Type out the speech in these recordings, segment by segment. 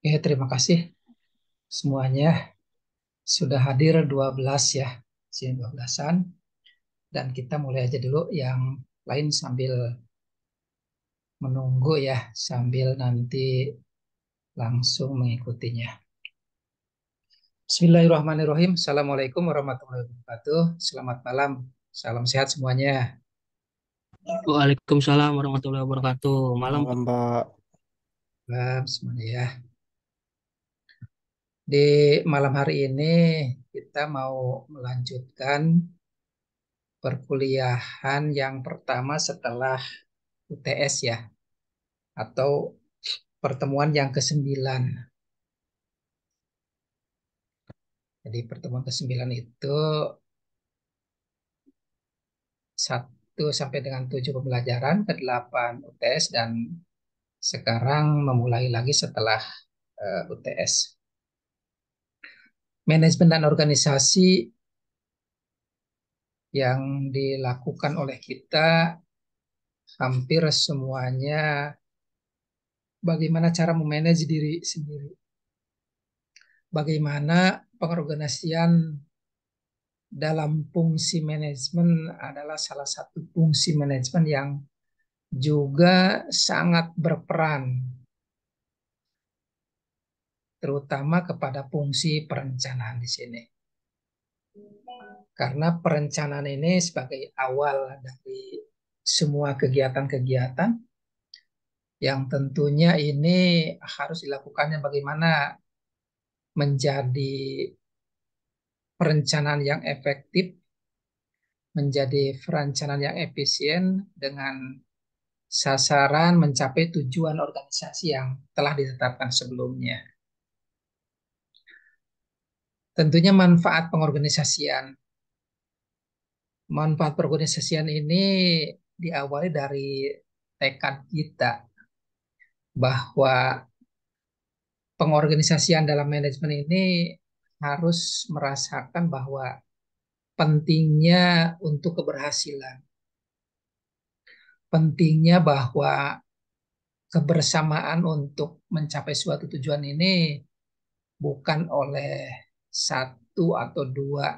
Terima kasih semuanya sudah hadir 12 ya, sini 12-an. Dan kita mulai aja dulu yang lain sambil menunggu ya, sambil nanti langsung mengikutinya. Bismillahirrahmanirrahim. Assalamualaikum warahmatullahi wabarakatuh. Selamat malam. Salam sehat semuanya. Waalaikumsalam warahmatullahi wabarakatuh. Malam, Malam, Pak. Mbak. Malam semuanya ya. Di malam hari ini kita mau melanjutkan perkuliahan yang pertama setelah UTS ya, atau pertemuan yang ke-9. Jadi pertemuan ke-9 itu 1 sampai dengan 7 pembelajaran, ke-8 UTS, dan sekarang memulai lagi setelah UTS. Manajemen dan organisasi yang dilakukan oleh kita hampir semuanya bagaimana cara memanage diri sendiri. Bagaimana pengorganisasian dalam fungsi manajemen adalah salah satu fungsi manajemen yang juga sangat berperan, terutama kepada fungsi perencanaan di sini. Karena perencanaan ini sebagai awal dari semua kegiatan-kegiatan yang tentunya ini harus dilakukannya bagaimana menjadi perencanaan yang efektif, menjadi perencanaan yang efisien dengan sasaran mencapai tujuan organisasi yang telah ditetapkan sebelumnya. Tentunya manfaat pengorganisasian. Manfaat pengorganisasian ini diawali dari tekad kita bahwa pengorganisasian dalam manajemen ini harus merasakan bahwa pentingnya untuk keberhasilan, pentingnya bahwa kebersamaan untuk mencapai suatu tujuan ini bukan oleh satu atau dua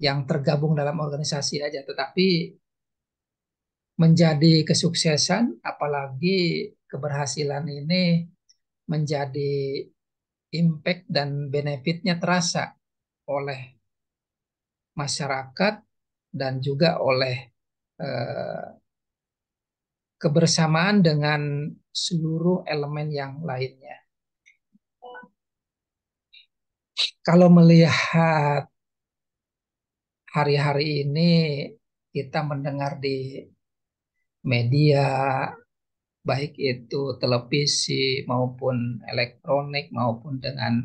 yang tergabung dalam organisasi aja, tetapi menjadi kesuksesan, apalagi keberhasilan ini menjadi impact dan benefitnya terasa oleh masyarakat dan juga oleh eh, kebersamaan dengan seluruh elemen yang lainnya. Kalau melihat hari-hari ini, kita mendengar di media, baik itu televisi maupun elektronik maupun dengan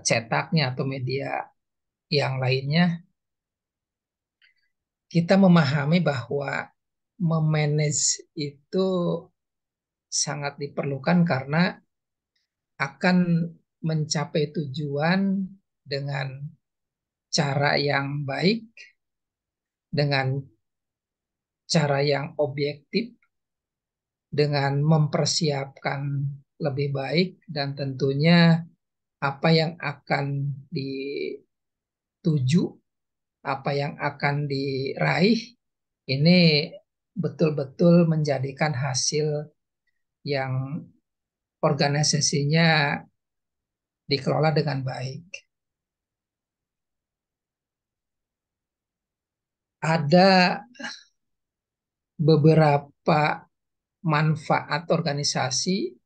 cetaknya atau media yang lainnya, kita memahami bahwa memanage itu sangat diperlukan karena akan mencapai tujuan dengan cara yang baik, dengan cara yang objektif, dengan mempersiapkan lebih baik, dan tentunya apa yang akan dituju, apa yang akan diraih, ini betul-betul menjadikan hasil yang organisasinya dikelola dengan baik. Ada beberapa manfaat organisasi.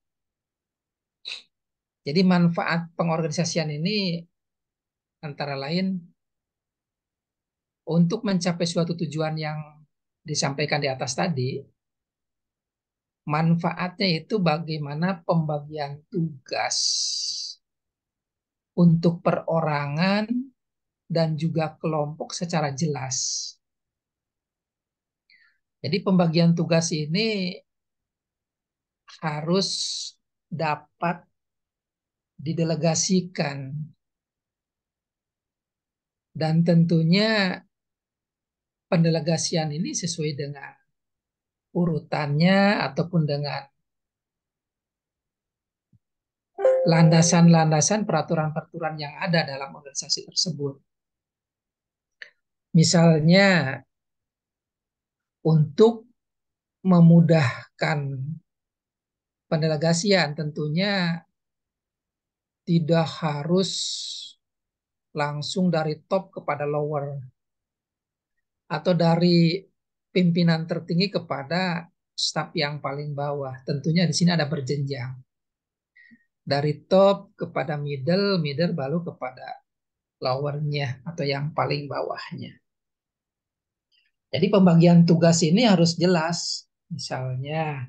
Jadi manfaat pengorganisasian ini antara lain untuk mencapai suatu tujuan yang disampaikan di atas tadi, manfaatnya itu bagaimana pembagian tugas untuk perorangan dan juga kelompok secara jelas. Jadi pembagian tugas ini harus dapat didelegasikan, dan tentunya pendelegasian ini sesuai dengan urutannya ataupun dengan landasan-landasan peraturan-peraturan yang ada dalam organisasi tersebut. Misalnya untuk memudahkan pendelegasian, tentunya tidak harus langsung dari top kepada lower atau dari pimpinan tertinggi kepada staf yang paling bawah. Tentunya di sini ada berjenjang. Dari top kepada middle, middle baru kepada lowernya atau yang paling bawahnya. Jadi pembagian tugas ini harus jelas. Misalnya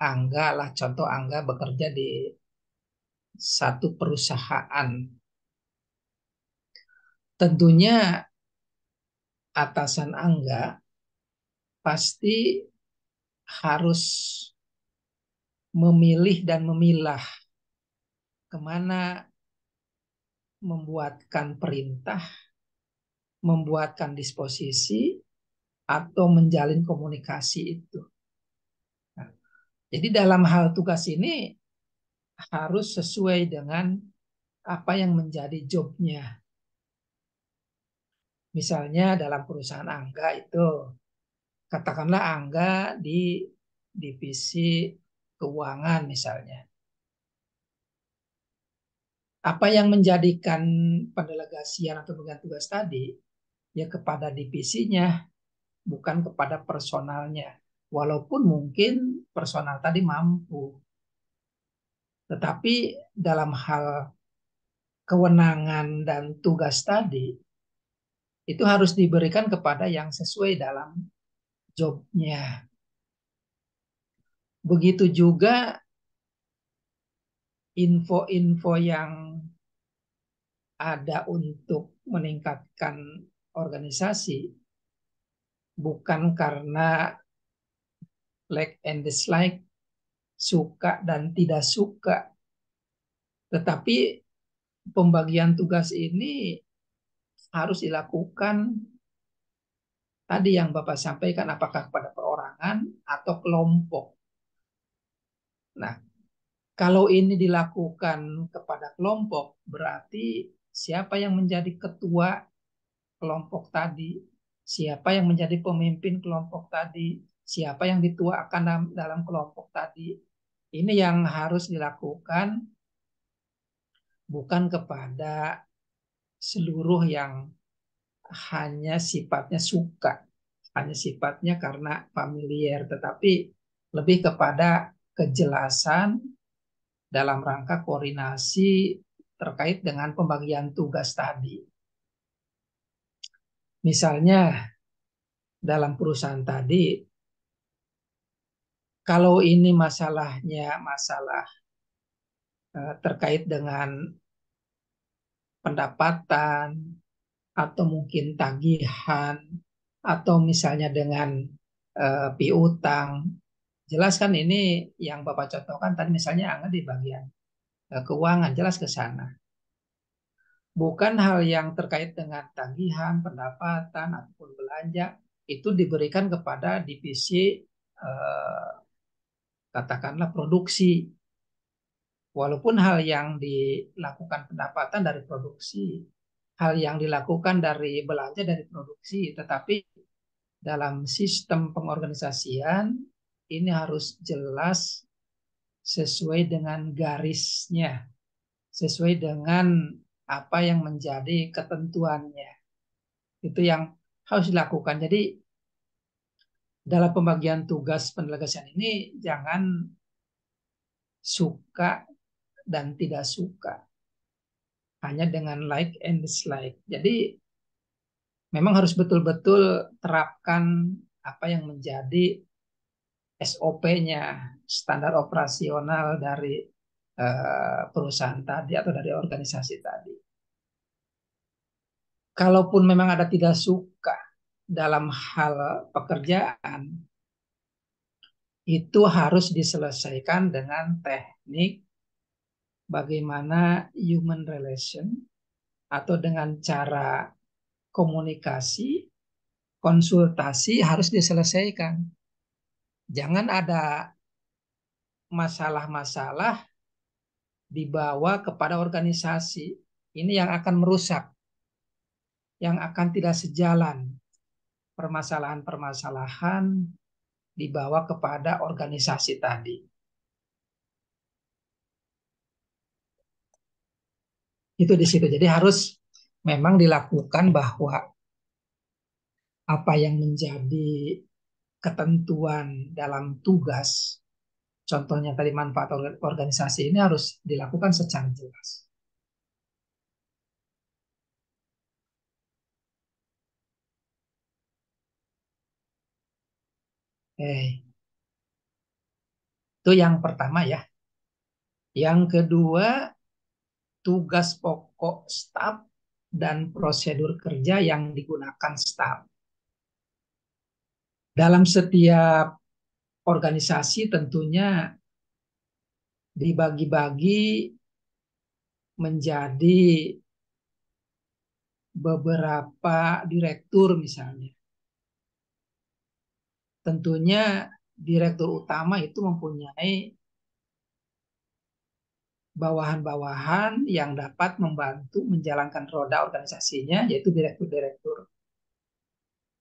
Angga lah, contoh Angga bekerja di satu perusahaan. Tentunya atasan Angga pasti harus memilih dan memilah kemana membuatkan perintah, membuatkan disposisi, atau menjalin komunikasi itu. Nah, jadi dalam hal tugas ini harus sesuai dengan apa yang menjadi jobnya. Misalnya dalam perusahaan Angga itu, katakanlah Angga di divisi keuangan misalnya. Apa yang menjadikan pendelegasian atau pembagian tugas tadi? Ya kepada divisinya, bukan kepada personalnya. Walaupun mungkin personal tadi mampu. Tetapi dalam hal kewenangan dan tugas tadi, itu harus diberikan kepada yang sesuai dalam jobnya. Begitu juga info-info yang ada untuk meningkatkan organisasi, bukan karena like and dislike, suka dan tidak suka, tetapi pembagian tugas ini harus dilakukan tadi yang Bapak sampaikan, apakah pada perorangan atau kelompok. Nah, kalau ini dilakukan kepada kelompok, berarti siapa yang menjadi ketua kelompok tadi, siapa yang menjadi pemimpin kelompok tadi, siapa yang dituakan dalam kelompok tadi. Ini yang harus dilakukan, bukan kepada seluruh yang hanya sifatnya suka, hanya sifatnya karena familiar, tetapi lebih kepada kejelasan dalam rangka koordinasi terkait dengan pembagian tugas tadi. Misalnya dalam perusahaan tadi, kalau ini masalahnya masalah terkait dengan pendapatan atau mungkin tagihan atau misalnya dengan piutang, jelas kan ini yang Bapak contohkan tadi misalnya angka di bagian keuangan, jelas ke sana. Bukan hal yang terkait dengan tagihan, pendapatan, ataupun belanja, itu diberikan kepada divisi eh, katakanlah produksi. Walaupun hal yang dilakukan pendapatan dari produksi, hal yang dilakukan dari belanja dari produksi, tetapi dalam sistem pengorganisasian ini harus jelas sesuai dengan garisnya, sesuai dengan apa yang menjadi ketentuannya. Itu yang harus dilakukan. Jadi dalam pembagian tugas pendelegasian ini jangan suka dan tidak suka, hanya dengan like and dislike. Jadi memang harus betul-betul terapkan apa yang menjadi SOP-nya, standar operasional dari perusahaan tadi atau dari organisasi tadi. Kalaupun memang ada tidak suka dalam hal pekerjaan, itu harus diselesaikan dengan teknik bagaimana human relation atau dengan cara komunikasi, konsultasi harus diselesaikan. Jangan ada masalah-masalah dibawa kepada organisasi. Ini yang akan merusak, yang akan tidak sejalan. Permasalahan-permasalahan dibawa kepada organisasi tadi. Itu di situ. Jadi harus memang dilakukan bahwa apa yang menjadi ketentuan dalam tugas, contohnya tadi manfaat organisasi ini harus dilakukan secara jelas. Itu yang pertama ya. Yang kedua, tugas pokok staf dan prosedur kerja yang digunakan staf. Dalam setiap organisasi tentunya dibagi-bagi menjadi beberapa direktur misalnya. Tentunya direktur utama itu mempunyai bawahan-bawahan yang dapat membantu menjalankan roda organisasinya, yaitu direktur-direktur.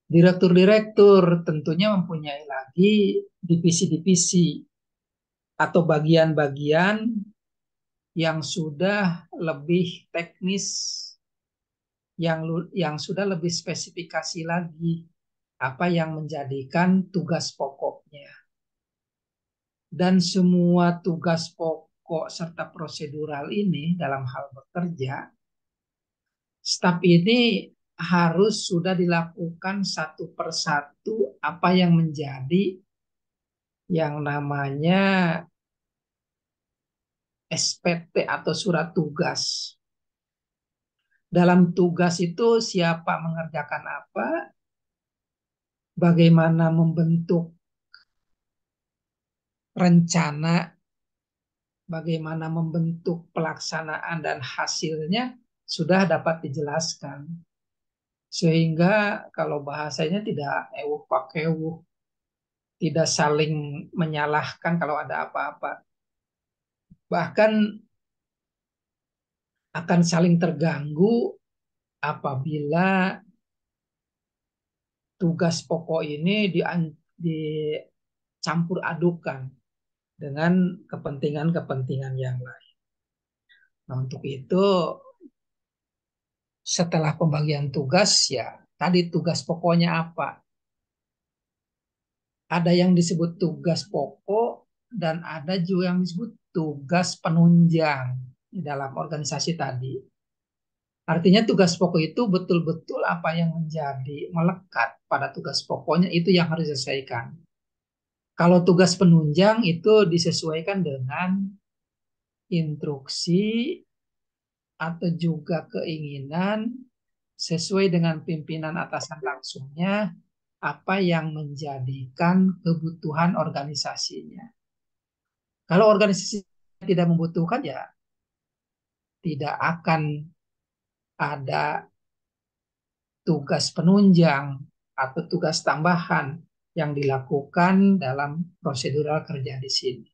Direktur-direktur tentunya mempunyai lagi divisi-divisi atau bagian-bagian yang sudah lebih teknis, yang sudah lebih spesifikasi lagi apa yang menjadikan tugas pokoknya. Dan semua tugas pokok serta prosedural ini dalam hal bekerja, staf ini harus sudah dilakukan satu persatu apa yang menjadi yang namanya SPT atau surat tugas. Dalam tugas itu siapa mengerjakan apa, bagaimana membentuk rencana, bagaimana membentuk pelaksanaan dan hasilnya sudah dapat dijelaskan. Sehingga kalau bahasanya tidak ewuh pakewuh, tidak saling menyalahkan kalau ada apa-apa. Bahkan akan saling terganggu apabila tugas pokok ini dicampur adukan dengan kepentingan-kepentingan yang lain. Nah, untuk itu setelah pembagian tugas ya tadi tugas pokoknya apa? Ada yang disebut tugas pokok dan ada juga yang disebut tugas penunjang di dalam organisasi tadi. Artinya tugas pokok itu betul-betul apa yang menjadi melekat pada tugas pokoknya itu yang harus diselesaikan. Kalau tugas penunjang itu disesuaikan dengan instruksi atau juga keinginan sesuai dengan pimpinan atasan langsungnya apa yang menjadikan kebutuhan organisasinya. Kalau organisasi tidak membutuhkan ya tidak akan ada tugas penunjang atau tugas tambahan yang dilakukan dalam prosedural kerja di sini.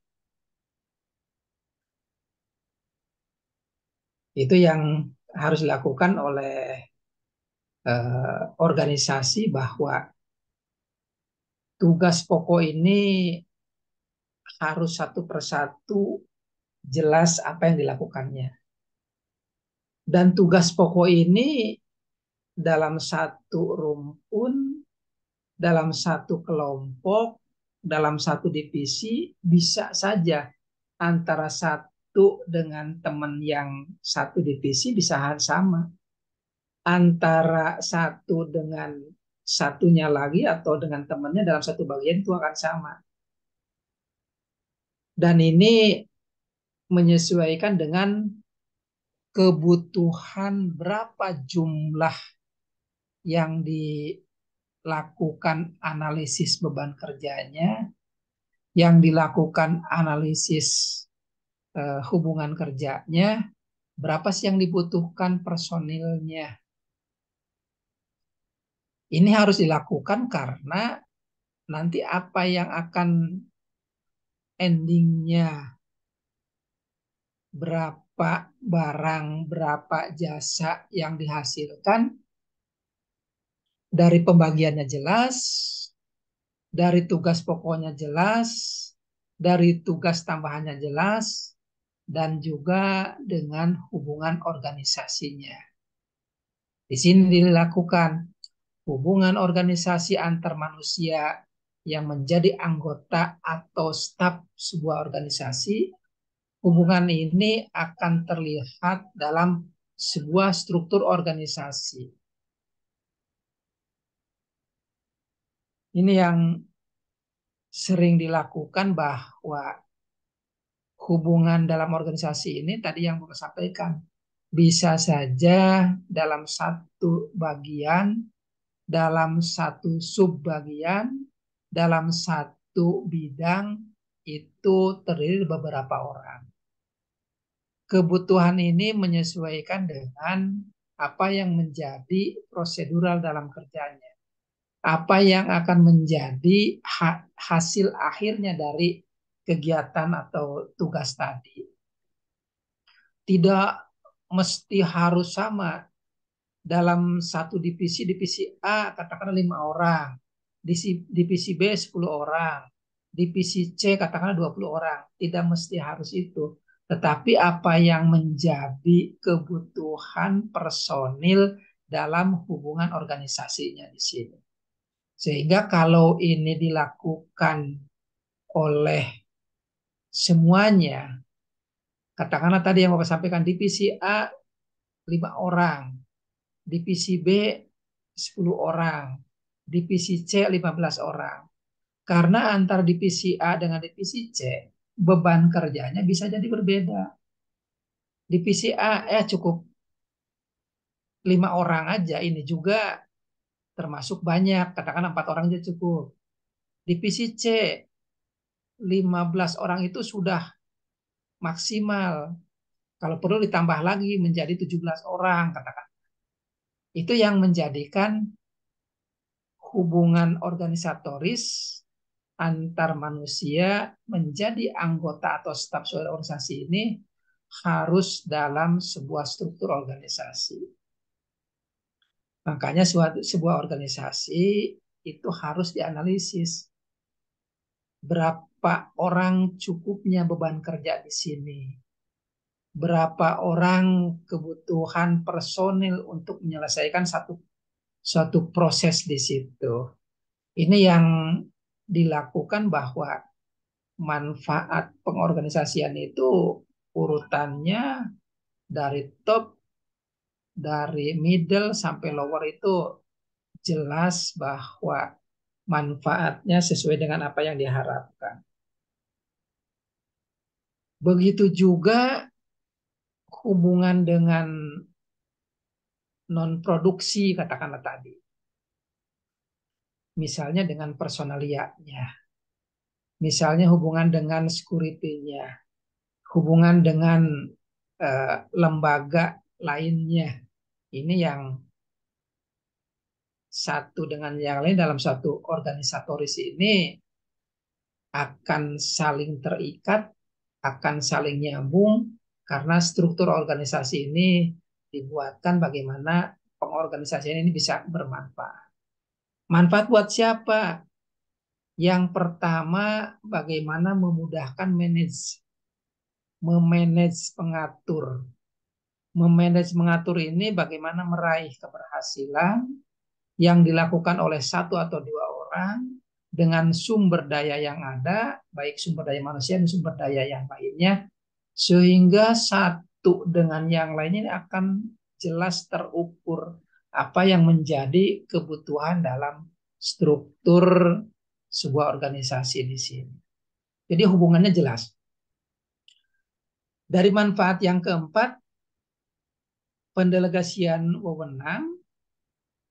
Itu yang harus dilakukan oleh organisasi bahwa tugas pokok ini harus satu persatu jelas apa yang dilakukannya. Dan tugas pokok ini dalam satu rumpun, dalam satu kelompok, dalam satu divisi bisa saja antara satu dengan teman yang satu divisi bisa sama. Antara satu dengan satunya lagi atau dengan temannya dalam satu bagian itu akan sama. Dan ini menyesuaikan dengan kebutuhan berapa jumlah yang dilakukan analisis beban kerjanya, yang dilakukan analisis hubungan kerjanya, berapa sih yang dibutuhkan personilnya. Ini harus dilakukan karena nanti apa yang akan endingnya berapa barang, berapa jasa yang dihasilkan, dari pembagiannya jelas, dari tugas pokoknya jelas, dari tugas tambahannya jelas, dan juga dengan hubungan organisasinya. Di sini dilakukan hubungan organisasi antar manusia yang menjadi anggota atau staf sebuah organisasi. Hubungan ini akan terlihat dalam sebuah struktur organisasi. Ini yang sering dilakukan, bahwa hubungan dalam organisasi ini tadi yang Bapak sampaikan bisa saja dalam satu bagian, dalam satu subbagian, dalam satu bidang itu terdiri beberapa orang. Kebutuhan ini menyesuaikan dengan apa yang menjadi prosedural dalam kerjanya, apa yang akan menjadi hasil akhirnya dari kegiatan atau tugas tadi. Tidak mesti harus sama. Dalam satu divisi, divisi A katakanlah 5 orang, divisi B 10 orang, divisi C katakanlah 20 orang. Tidak mesti harus itu. Tetapi apa yang menjadi kebutuhan personil dalam hubungan organisasinya di sini. Sehingga kalau ini dilakukan oleh semuanya, katakanlah tadi yang Bapak sampaikan, divisi A 5 orang, divisi B 10 orang, divisi C 15 orang. Karena antar divisi A dengan divisi C, beban kerjanya bisa jadi berbeda. Divisi A cukup 5 orang aja, ini juga termasuk banyak, katakan 4 orang aja cukup. Divisi C 15 orang itu sudah maksimal. Kalau perlu ditambah lagi menjadi 17 orang, katakan. Itu yang menjadikan hubungan organisatoris antar manusia menjadi anggota atau staf suatu organisasi ini harus dalam sebuah struktur organisasi. Makanya sebuah organisasi itu harus dianalisis. Berapa orang cukupnya beban kerja di sini? Berapa orang kebutuhan personil untuk menyelesaikan suatu proses di situ? Ini yang dilakukan, bahwa manfaat pengorganisasian itu urutannya dari top, dari middle sampai lower itu jelas bahwa manfaatnya sesuai dengan apa yang diharapkan. Begitu juga hubungan dengan non produksi katakanlah tadi. Misalnya dengan personalianya, misalnya hubungan dengan security-nya, hubungan dengan lembaga lainnya. Ini yang satu dengan yang lain dalam satu organisatoris ini akan saling terikat, akan saling nyambung, karena struktur organisasi ini dibuatkan bagaimana pengorganisasian ini bisa bermanfaat. Manfaat buat siapa? Yang pertama, bagaimana memudahkan memanage pengatur. Memanage mengatur ini bagaimana meraih keberhasilan yang dilakukan oleh satu atau dua orang dengan sumber daya yang ada, baik sumber daya manusia dan sumber daya yang lainnya, sehingga satu dengan yang lainnya ini akan jelas terukur apa yang menjadi kebutuhan dalam struktur sebuah organisasi di sini. Jadi hubungannya jelas. Dari manfaat yang keempat, pendelegasian wewenang.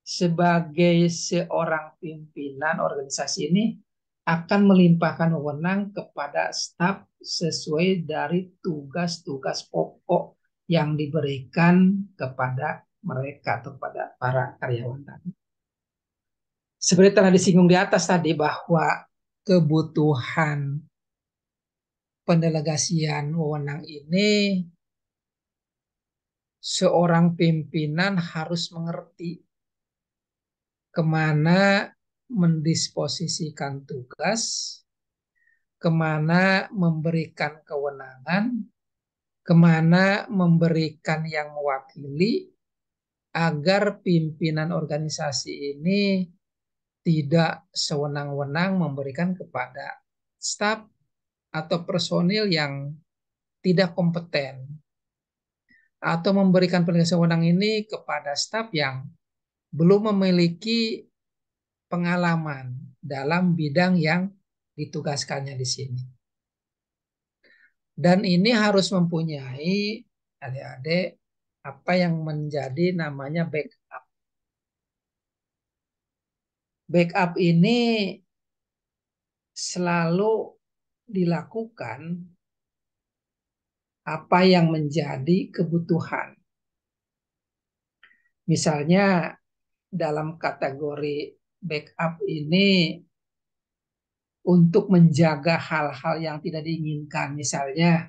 Sebagai seorang pimpinan organisasi ini akan melimpahkan wewenang kepada staf sesuai dari tugas-tugas pokok yang diberikan kepada mereka atau kepada para karyawan tadi. Seperti telah disinggung di atas tadi, bahwa kebutuhan pendelegasian wewenang ini seorang pimpinan harus mengerti kemana mendisposisikan tugas, kemana memberikan kewenangan, kemana memberikan yang mewakili, agar pimpinan organisasi ini tidak sewenang-wenang memberikan kepada staf atau personil yang tidak kompeten, atau memberikan penjelasan wewenang ini kepada staf yang belum memiliki pengalaman dalam bidang yang ditugaskannya di sini. Dan ini harus mempunyai adik-adik apa yang menjadi namanya backup. Backup ini selalu dilakukan apa yang menjadi kebutuhan. Misalnya dalam kategori backup ini untuk menjaga hal-hal yang tidak diinginkan. Misalnya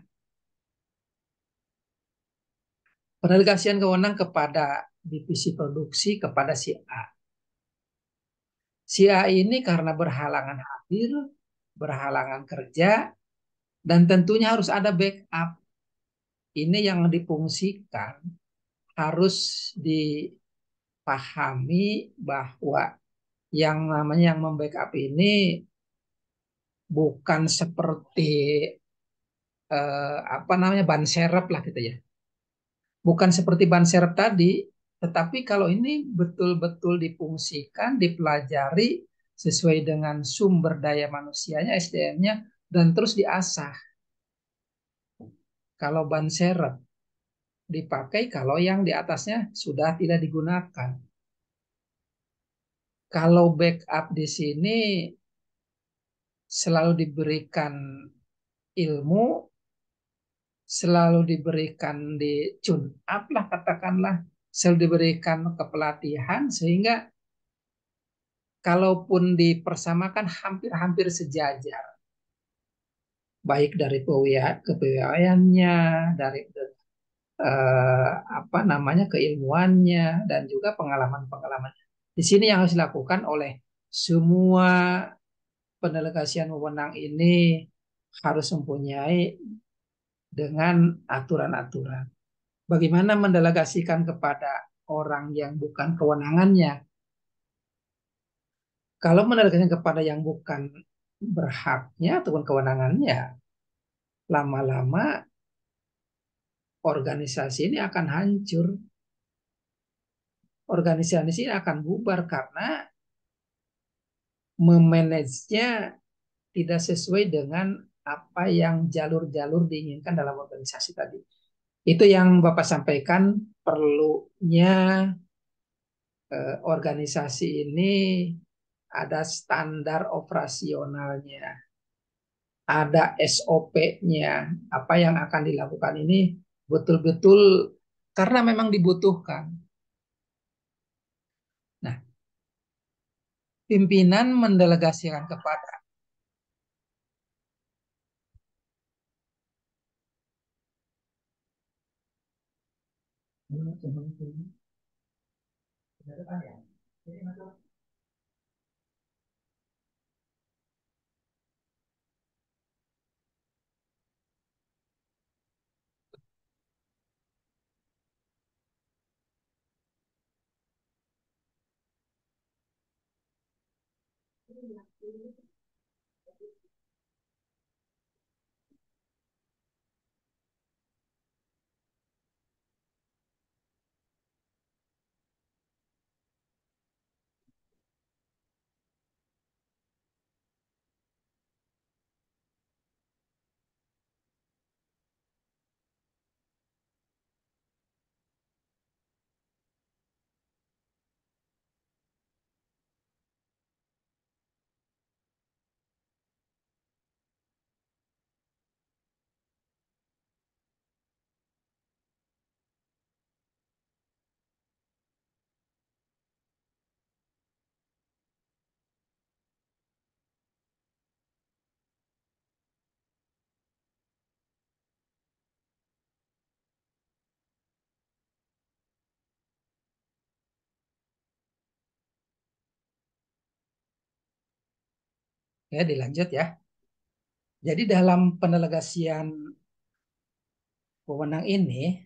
pendelegasian kewenangan kepada divisi produksi kepada si A. Si A ini karena berhalangan hadir, berhalangan kerja, dan tentunya harus ada backup. Ini yang difungsikan harus dipahami bahwa yang namanya yang membackup ini bukan seperti apa namanya ban serep lah gitu ya. Bukan seperti ban serep tadi, tetapi kalau ini betul-betul difungsikan, dipelajari sesuai dengan sumber daya manusianya, SDM-nya, dan terus diasah. Kalau ban serep dipakai kalau yang di atasnya sudah tidak digunakan. Kalau backup di sini selalu diberikan ilmu, selalu diberikan di tune up lah katakanlah, selalu diberikan kepelatihan sehingga kalaupun dipersamakan hampir-hampir sejajar, baik dari kepegawaiannya, dari apa namanya keilmuannya, dan juga pengalaman-pengalaman. Di sini yang harus dilakukan oleh semua pendelegasian wewenang ini harus mempunyai dengan aturan-aturan. Bagaimana mendelegasikan kepada orang yang bukan kewenangannya? Kalau mendelegasikan kepada yang bukan berhaknya ataupun kewenangannya, lama-lama organisasi ini akan hancur. Organisasi ini akan bubar karena memanagenya tidak sesuai dengan apa yang jalur-jalur diinginkan dalam organisasi tadi. Itu yang Bapak sampaikan, perlunya organisasi ini ada standar operasionalnya, ada SOP-nya, apa yang akan dilakukan ini betul-betul karena memang dibutuhkan. Nah, pimpinan mendelegasikan kepada Ya, dilanjut ya. Jadi dalam pendelegasian wewenang ini,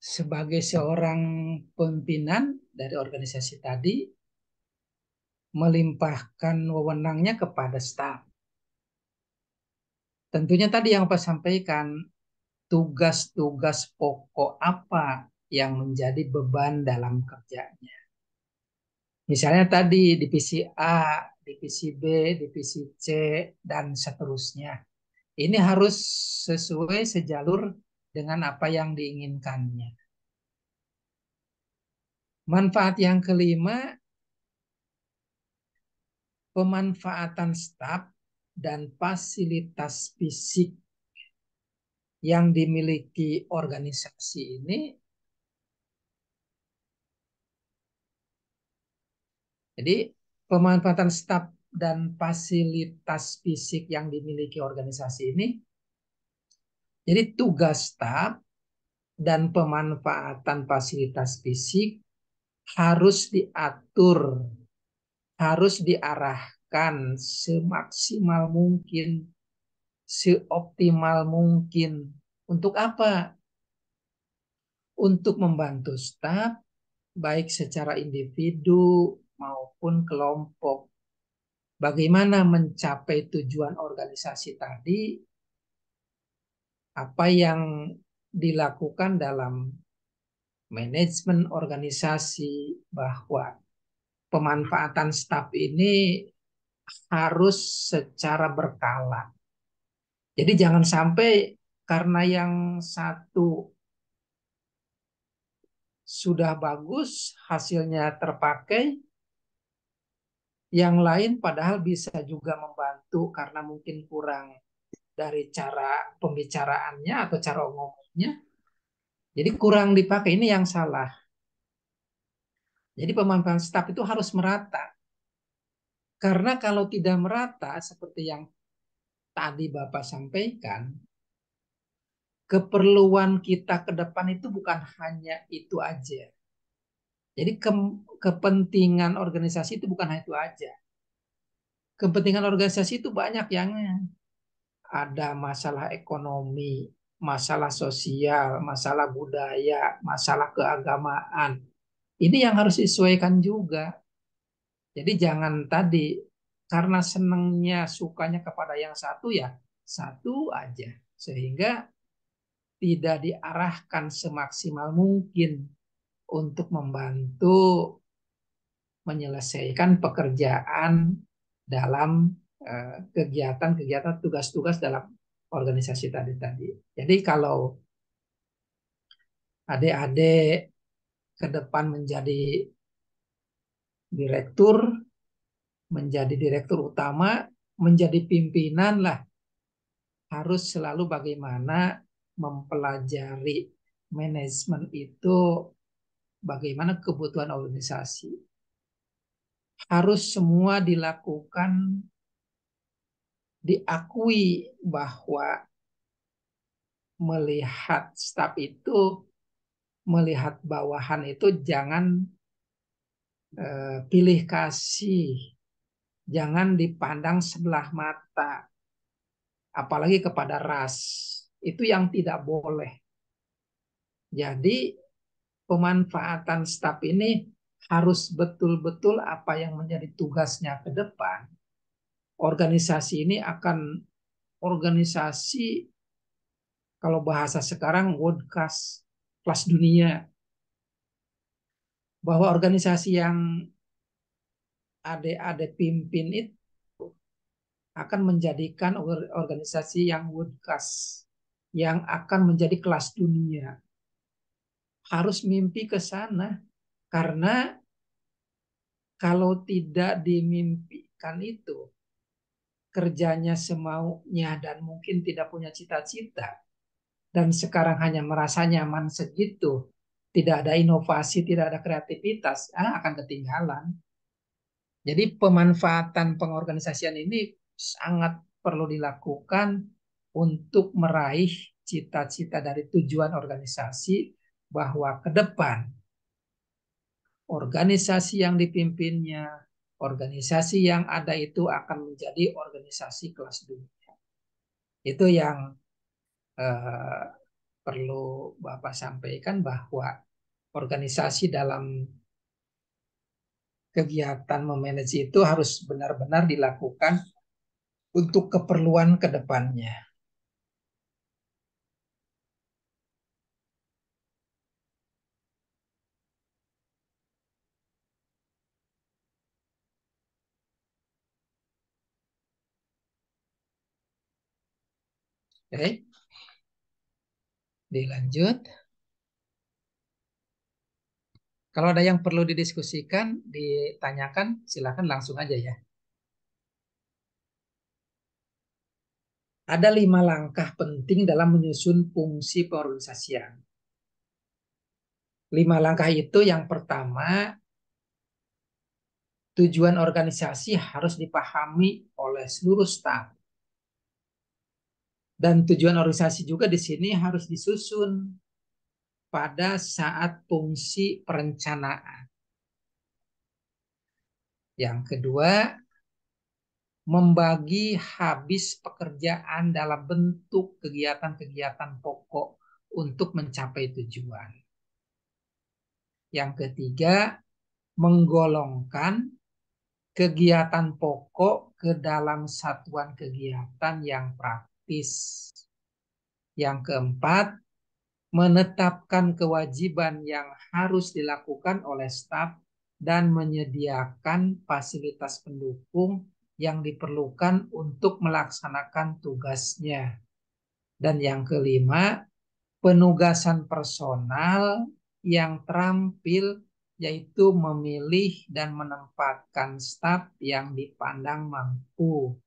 sebagai seorang pimpinan dari organisasi tadi, melimpahkan wewenangnya kepada staf. Tentunya tadi yang Pak sampaikan, tugas-tugas pokok apa yang menjadi beban dalam kerjanya. Misalnya tadi divisi A, divisi B, divisi C, dan seterusnya. Ini harus sesuai sejalur dengan apa yang diinginkannya. Manfaat yang kelima, pemanfaatan staf dan fasilitas fisik yang dimiliki organisasi ini. Jadi pemanfaatan staf dan fasilitas fisik yang dimiliki organisasi ini. Jadi tugas staf dan pemanfaatan fasilitas fisik harus diatur, harus diarahkan semaksimal mungkin, seoptimal mungkin. Untuk apa? Untuk membantu staf, baik secara individu maupun kelompok. Bagaimana mencapai tujuan organisasi tadi, apa yang dilakukan dalam manajemen organisasi, bahwa pemanfaatan staf ini harus secara berkala. Jadi jangan sampai karena yang satu sudah bagus, hasilnya terpakai, yang lain padahal bisa juga membantu karena mungkin kurang dari cara pembicaraannya atau cara ngomongnya. Jadi kurang dipakai, ini yang salah. Jadi pemanfaatan staf itu harus merata. Karena kalau tidak merata, seperti yang tadi Bapak sampaikan, keperluan kita ke depan itu bukan hanya itu aja. Jadi kepentingan organisasi itu bukan hanya itu aja. Kepentingan organisasi itu banyak yang ada masalah ekonomi, masalah sosial, masalah budaya, masalah keagamaan. Ini yang harus disesuaikan juga. Jadi jangan tadi karena senangnya sukanya kepada yang satu ya satu aja. Sehingga tidak diarahkan semaksimal mungkin untuk membantu menyelesaikan pekerjaan dalam kegiatan-kegiatan tugas-tugas dalam organisasi tadi. Jadi kalau adik-adik ke depan menjadi direktur, menjadi direktur utama, menjadi pimpinan lah, harus selalu bagaimana mempelajari manajemen itu, bagaimana kebutuhan organisasi. Harus semua dilakukan, diakui bahwa melihat staf itu, melihat bawahan itu jangan pilih kasih, jangan dipandang sebelah mata, apalagi kepada ras. Itu yang tidak boleh. Jadi pemanfaatan staf ini harus betul-betul apa yang menjadi tugasnya ke depan. Organisasi ini akan organisasi, kalau bahasa sekarang, world class, kelas dunia. Bahwa organisasi yang adik-adik pimpin itu akan menjadikan organisasi yang world class, yang akan menjadi kelas dunia. Harus mimpi ke sana, karena kalau tidak dimimpikan itu, kerjanya semaunya dan mungkin tidak punya cita-cita, dan sekarang hanya merasa nyaman segitu, tidak ada inovasi, tidak ada kreativitas, akan ketinggalan. Jadi pemanfaatan pengorganisasian ini sangat perlu dilakukan untuk meraih cita-cita dari tujuan organisasi, bahwa ke depan organisasi yang dipimpinnya, organisasi yang ada itu akan menjadi organisasi kelas dunia. Itu yang eh, perlu Bapak sampaikan, bahwa organisasi dalam kegiatan memanage itu harus benar-benar dilakukan untuk keperluan ke depannya. Oke, dilanjut. Kalau ada yang perlu didiskusikan, ditanyakan, silakan langsung aja ya. Ada 5 langkah penting dalam menyusun fungsi pengorganisasian. 5 langkah itu, yang pertama, tujuan organisasi harus dipahami oleh seluruh staf. Dan tujuan organisasi juga di sini harus disusun pada saat fungsi perencanaan. Yang kedua, membagi habis pekerjaan dalam bentuk kegiatan-kegiatan pokok untuk mencapai tujuan. Yang ketiga, menggolongkan kegiatan pokok ke dalam satuan kegiatan yang praktis. Yang keempat, menetapkan kewajiban yang harus dilakukan oleh staf dan menyediakan fasilitas pendukung yang diperlukan untuk melaksanakan tugasnya. Dan yang kelima, penugasan personal yang terampil, yaitu memilih dan menempatkan staf yang dipandang mampu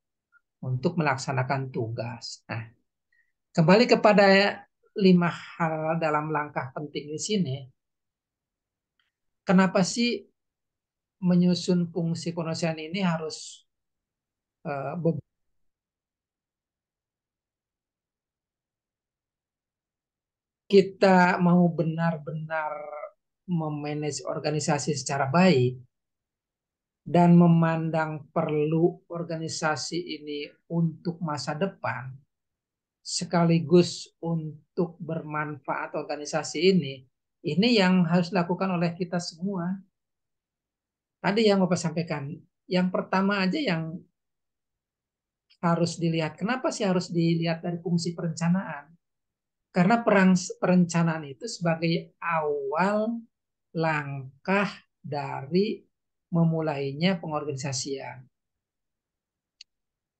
untuk melaksanakan tugas. Nah, kembali kepada 5 hal dalam langkah penting di sini. Kenapa sih menyusun fungsi kemanusiaan ini harus uh, kita mau benar-benar memanage organisasi secara baik dan memandang perlu organisasi ini untuk masa depan, sekaligus untuk bermanfaat organisasi ini yang harus dilakukan oleh kita semua. Tadi yang Bapak sampaikan, yang pertama aja yang harus dilihat, kenapa sih harus dilihat dari fungsi perencanaan? Karena perencanaan itu sebagai awal langkah dari memulainya pengorganisasian.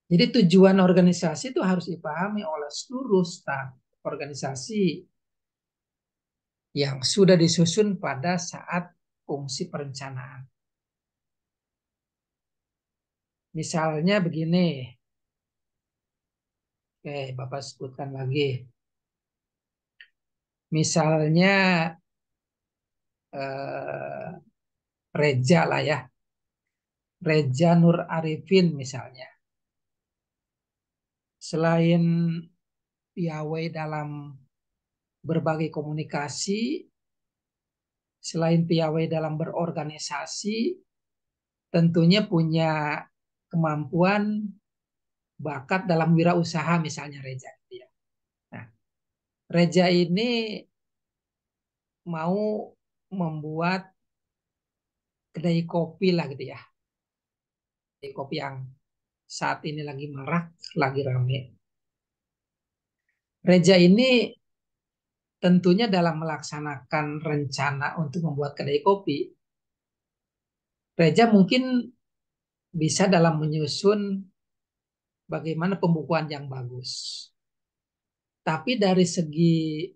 Jadi tujuan organisasi itu harus dipahami oleh seluruh staf organisasi yang sudah disusun pada saat fungsi perencanaan. Misalnya begini, oke, Bapak sebutkan lagi. Misalnya Reja lah ya, Reja Nur Arifin misalnya. Selain piawai dalam berbagai komunikasi, selain piawai dalam berorganisasi, tentunya punya kemampuan bakat dalam wirausaha misalnya Reja gitu ya. Nah, Reja ini mau membuat kedai kopi lah gitu ya. Kedai kopi yang saat ini lagi marak, lagi rame. Reja ini tentunya dalam melaksanakan rencana untuk membuat kedai kopi, Reja mungkin bisa dalam menyusun bagaimana pembukuan yang bagus. Tapi dari segi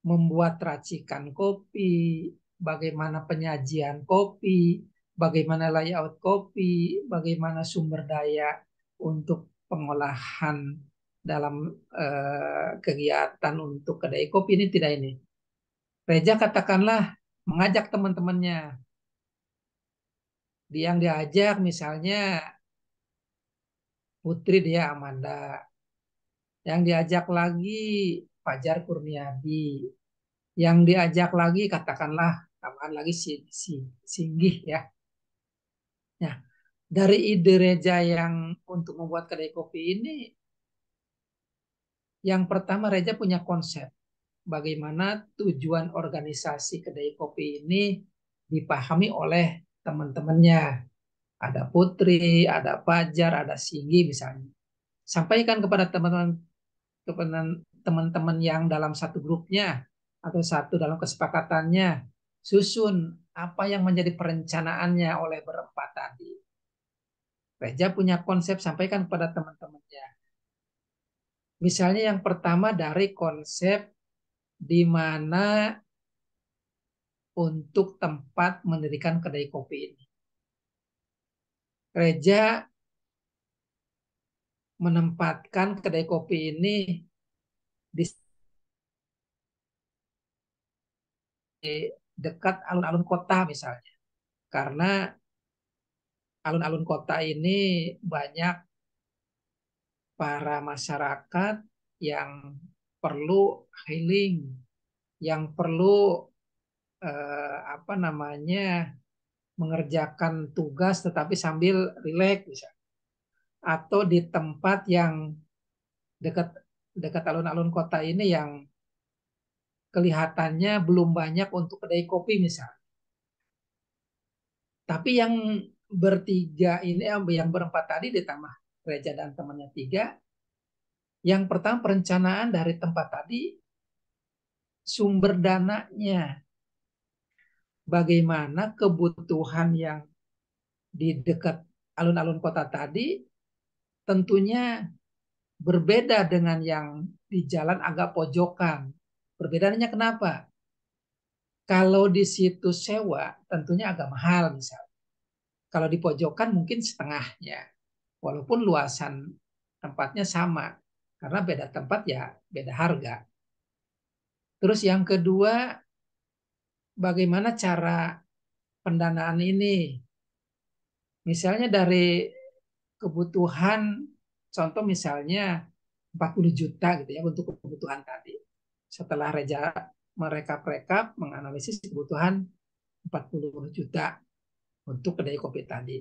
membuat racikan kopi, bagaimana penyajian kopi, bagaimana layout kopi, bagaimana sumber daya untuk pengolahan dalam kegiatan untuk kedai kopi ini tidak ini. Reja katakanlah mengajak teman-temannya. Dia yang diajak misalnya Putri, dia Amanda. Yang diajak lagi Fajar Kurniadi. Yang diajak lagi katakanlah tambahan lagi si Singgih ya. Nah, dari ide Reja yang untuk membuat kedai kopi ini, yang pertama Reja punya konsep bagaimana tujuan organisasi kedai kopi ini dipahami oleh teman-temannya. Ada Putri, ada Fajar, ada Singgi misalnya. Sampaikan kepada teman-teman yang dalam satu grupnya atau satu dalam kesepakatannya. Susun apa yang menjadi perencanaannya oleh berempat tadi. Reja punya konsep, sampaikan kepada teman-temannya. Misalnya yang pertama dari konsep di mana untuk tempat mendirikan kedai kopi ini. Reja menempatkan kedai kopi ini di dekat alun-alun kota misalnya. Karena alun-alun kota ini banyak para masyarakat yang perlu healing, yang perlu apa namanya mengerjakan tugas tetapi sambil rileks bisa, atau di tempat yang dekat dekat alun-alun kota ini yang kelihatannya belum banyak untuk kedai kopi misalnya. Tapi yang bertiga ini, yang berempat tadi ditambah Reja dan temannya tiga, yang pertama perencanaan dari tempat tadi, sumber dananya, bagaimana kebutuhan yang di dekat alun-alun kota tadi tentunya berbeda dengan yang di jalan agak pojokan. Perbedaannya kenapa? Kalau di situ sewa tentunya agak mahal misalnya. Kalau di pojokan mungkin setengahnya. Walaupun luasan tempatnya sama. Karena beda tempat ya beda harga. Terus yang kedua, bagaimana cara pendanaan ini? Misalnya dari kebutuhan, contoh misalnya 40 juta gitu ya untuk kebutuhan tadi. Setelah Reja merekap-rekap, menganalisis kebutuhan 40 juta untuk kedai kopi tadi.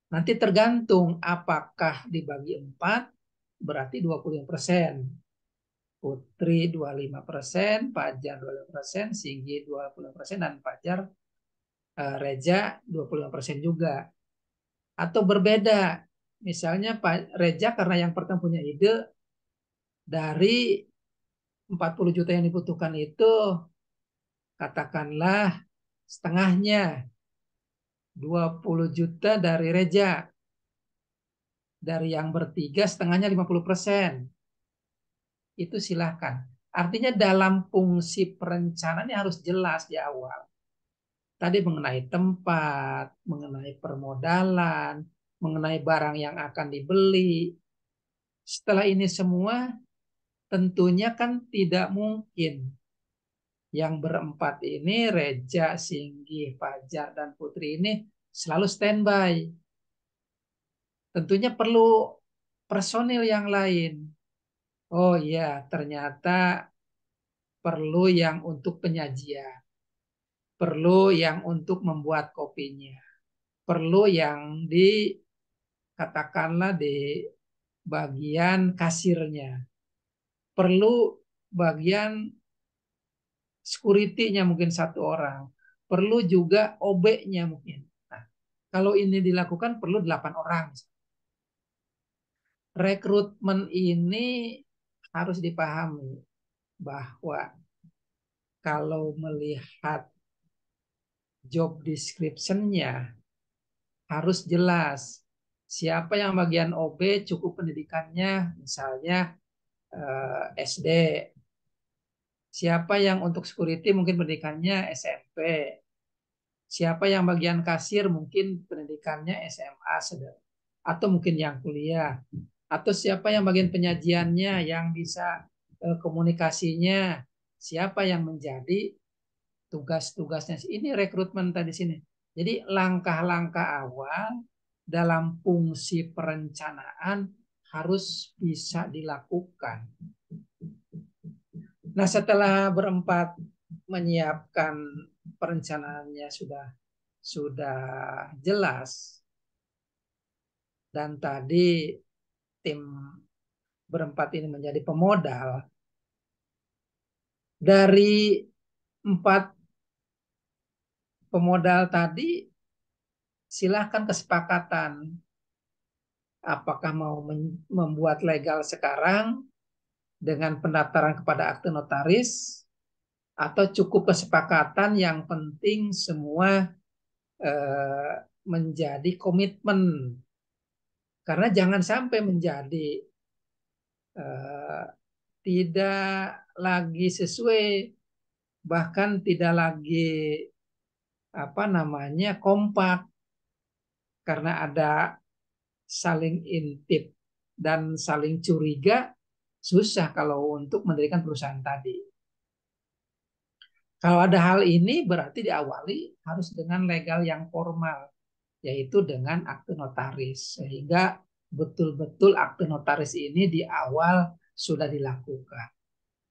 Nanti tergantung apakah dibagi 4, berarti 25%. Putri 25%, Fajar 25%, Singgi 25%, dan Fajar Reja 25% juga. Atau berbeda, misalnya Pak Reja karena yang pertama punya ide, dari 40 juta yang dibutuhkan itu katakanlah setengahnya 20 juta dari Reja, dari yang bertiga setengahnya 50%. Itu silahkan. Artinya dalam fungsi perencanaan harus jelas di awal. Tadi mengenai tempat, mengenai permodalan, mengenai barang yang akan dibeli. Setelah ini semua, tentunya kan tidak mungkin yang berempat ini, Reja, Singgi, Fajar, dan Putri ini selalu standby. Tentunya perlu personil yang lain. Oh iya, ternyata perlu yang untuk penyajian, perlu yang untuk membuat kopinya, perlu yang di katakanlah di bagian kasirnya, perlu bagian security-nya mungkin satu orang, perlu juga OB-nya mungkin. Nah, kalau ini dilakukan perlu 8 orang. Rekrutmen ini harus dipahami bahwa kalau melihat job description-nya harus jelas. Siapa yang bagian OB cukup pendidikannya misalnya SD. Siapa yang untuk security mungkin pendidikannya SMP. Siapa yang bagian kasir mungkin pendidikannya SMA atau mungkin yang kuliah. Atau siapa yang bagian penyajiannya yang bisa komunikasinya. Siapa yang menjadi tugas-tugasnya. Ini rekrutmen tadi sini. Jadi langkah-langkah awal dalam fungsi perencanaan harus bisa dilakukan. Nah, setelah berempat menyiapkan perencanaannya sudah sudah jelas dan tadi tim berempat ini menjadi pemodal, dari 4 pemodal tadi silahkan kesepakatan apakah mau membuat legal sekarang dengan pendaftaran kepada akte notaris atau cukup kesepakatan yang penting semua eh, menjadi komitmen, karena jangan sampai menjadi eh, tidak lagi sesuai, bahkan tidak lagi apa namanya kompak karena ada saling intip dan saling curiga, susah kalau untuk mendirikan perusahaan tadi. Kalau ada hal ini berarti diawali harus dengan legal yang formal, yaitu dengan akte notaris. Sehingga betul-betul akte notaris ini di awal sudah dilakukan.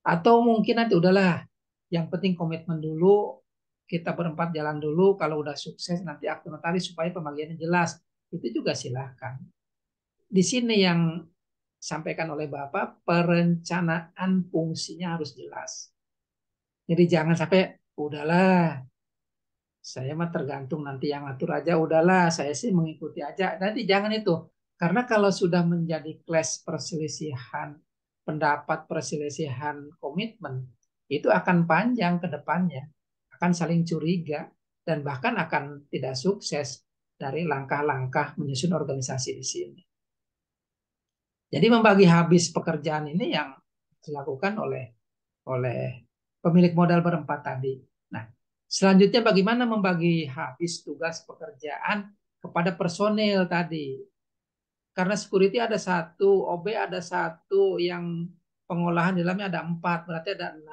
Atau mungkin nanti udahlah, yang penting komitmen dulu, kita berempat jalan dulu, kalau udah sukses nanti akte notaris supaya pembagiannya jelas. Itu juga silahkan. Di sini yang sampaikan oleh Bapak, perencanaan fungsinya harus jelas. Jadi jangan sampai udahlah saya mah tergantung nanti yang atur aja, udahlah saya sih mengikuti aja. Nanti jangan itu. Karena kalau sudah menjadi clash perselisihan pendapat, perselisihan komitmen, itu akan panjang ke depannya, akan saling curiga dan bahkan akan tidak sukses dari langkah-langkah menyusun organisasi di sini. Jadi membagi habis pekerjaan ini yang dilakukan oleh pemilik modal berempat tadi. Nah, selanjutnya bagaimana membagi habis tugas pekerjaan kepada personil tadi? Karena security ada satu, OB ada satu, yang pengolahan di dalamnya ada 4, berarti ada 6.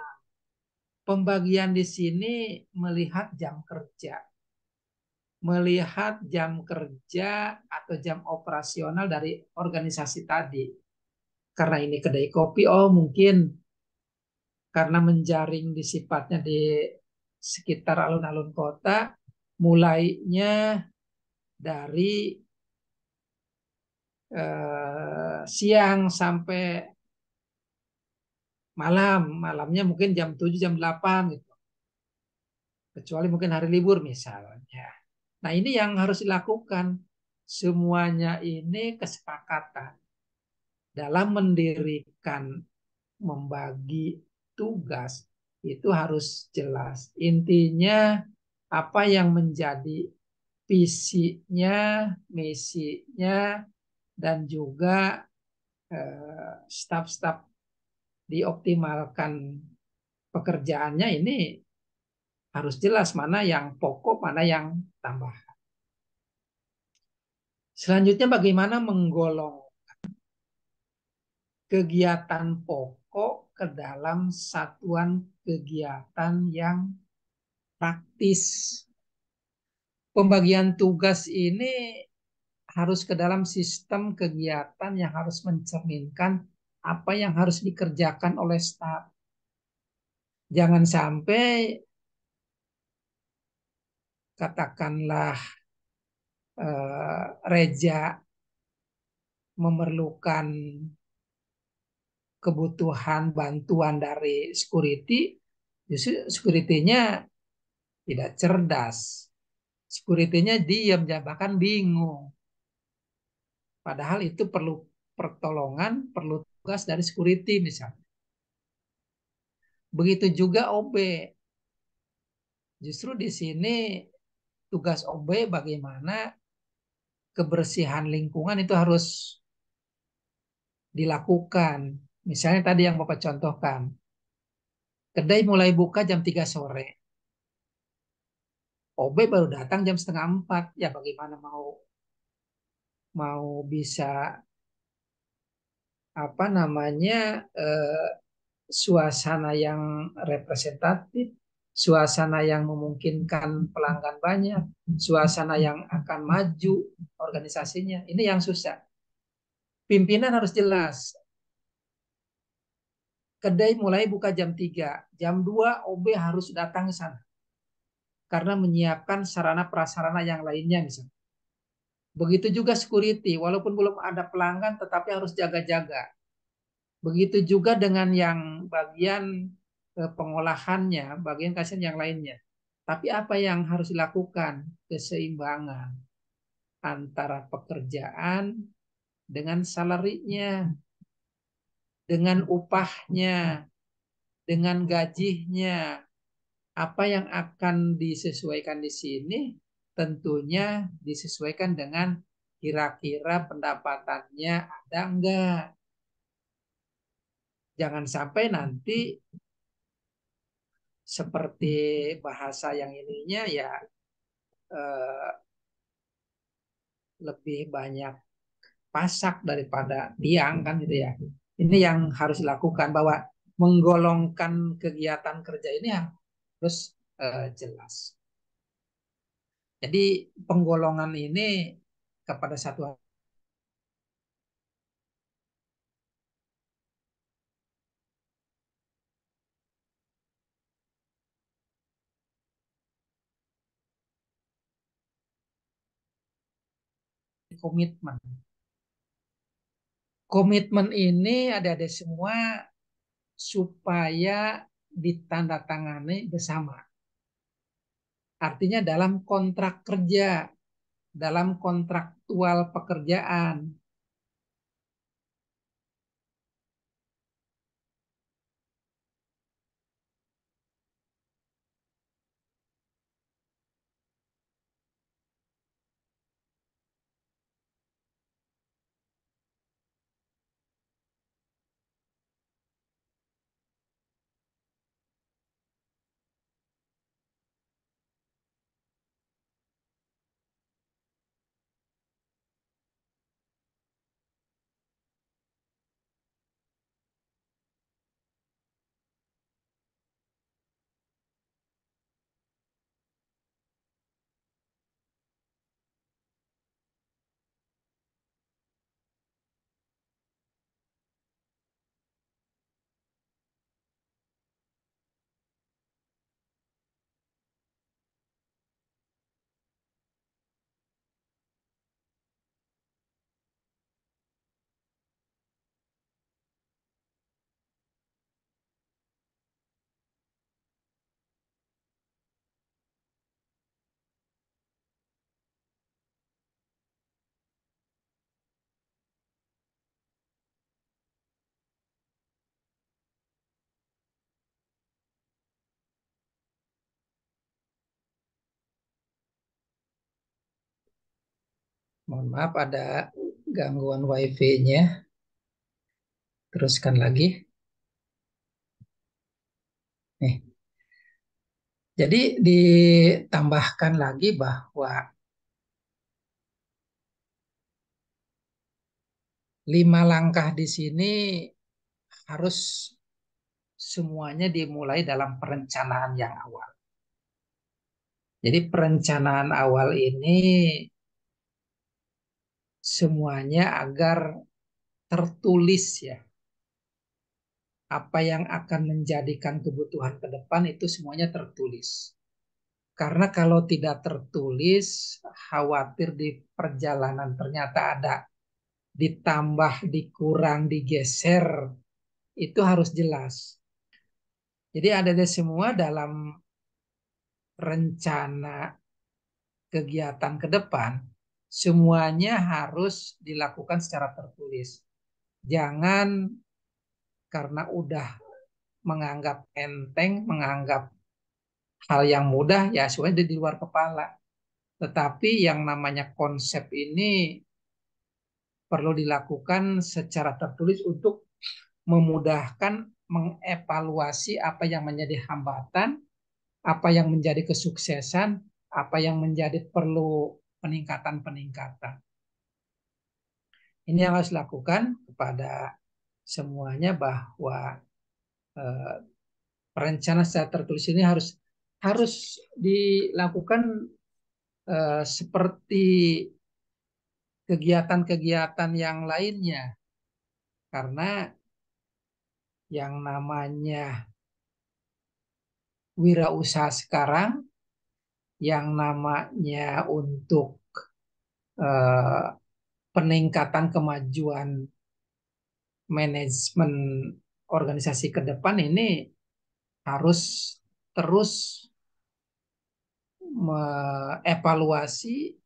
Pembagian di sini melihat jam kerja, melihat jam kerja atau jam operasional dari organisasi tadi. Karena ini kedai kopi, oh mungkin karena menjaring di sifatnya di sekitar alun-alun kota, mulainya dari siang sampai malam, malamnya mungkin jam 7 jam 8 gitu. Kecuali mungkin hari libur misalnya. Nah, ini yang harus dilakukan. Semuanya ini kesepakatan dalam mendirikan, membagi tugas itu harus jelas. Intinya apa yang menjadi visinya, misinya, dan juga staf-staf dioptimalkan pekerjaannya ini harus jelas mana yang pokok, mana yang tambah. Selanjutnya bagaimana menggolong kegiatan pokok ke dalam satuan kegiatan yang praktis. Pembagian tugas ini harus ke dalam sistem kegiatan yang harus mencerminkan apa yang harus dikerjakan oleh staf. Jangan sampai katakanlah Reja memerlukan kebutuhan bantuan dari security, justru security-nya tidak cerdas. Security-nya diam, bahkan bingung. Padahal itu perlu pertolongan, perlu tugas dari security misalnya. Begitu juga OB. Justru di sini tugas OB bagaimana kebersihan lingkungan itu harus dilakukan. Misalnya tadi yang Bapak contohkan, kedai mulai buka jam 3 sore. OB baru datang jam setengah 4. Ya bagaimana mau mau bisa apa namanya suasana yang representatif, suasana yang memungkinkan pelanggan banyak, suasana yang akan maju organisasinya. Ini yang susah. Pimpinan harus jelas. Kedai mulai buka jam 3, jam 2 OB harus datang ke sana. karena menyiapkan sarana prasarana yang lainnya misalnya. Begitu juga security, walaupun belum ada pelanggan tetapi harus jaga-jaga. Begitu juga dengan yang bagian pengolahannya, bagian kasihan yang lainnya. Tapi apa yang harus dilakukan? Keseimbangan antara pekerjaan dengan salarinya, dengan upahnya, dengan gajinya. Apa yang akan disesuaikan di sini tentunya disesuaikan dengan kira-kira pendapatannya ada enggak. Jangan sampai nanti seperti bahasa yang ininya ya eh, lebih banyak pasak daripada tiang kan gitu ya. Ini yang harus dilakukan bahwa menggolongkan kegiatan kerja ini harus jelas. Jadi penggolongan ini kepada satu komitmen. Komitmen ini ada semua supaya ditandatangani bersama. Artinya dalam kontrak kerja, dalam kontraktual pekerjaan. Mohon maaf ada gangguan wifi-nya. Teruskan lagi. Nih. Jadi ditambahkan lagi bahwa 5 langkah di sini harus semuanya dimulai dalam perencanaan yang awal. Jadi perencanaan awal ini semuanya agar tertulis ya. Apa yang akan menjadikan kebutuhan ke depan itu semuanya tertulis. Karena kalau tidak tertulis, khawatir di perjalanan ternyata ada ditambah, dikurang, digeser, itu harus jelas. Jadi ada semua dalam rencana kegiatan ke depan, semuanya harus dilakukan secara tertulis. Jangan karena udah menganggap enteng, menganggap hal yang mudah, ya semuanya di luar kepala. Tetapi yang namanya konsep ini perlu dilakukan secara tertulis untuk memudahkan mengevaluasi apa yang menjadi hambatan, apa yang menjadi kesuksesan, apa yang menjadi perlu peningkatan-peningkatan. Ini yang harus dilakukan kepada semuanya bahwa eh, perencanaan secara tertulis ini harus harus dilakukan seperti kegiatan-kegiatan yang lainnya karena yang namanya wirausaha sekarang yang namanya untuk eh, peningkatan kemajuan manajemen organisasi ke depan ini harus terus mengevaluasi,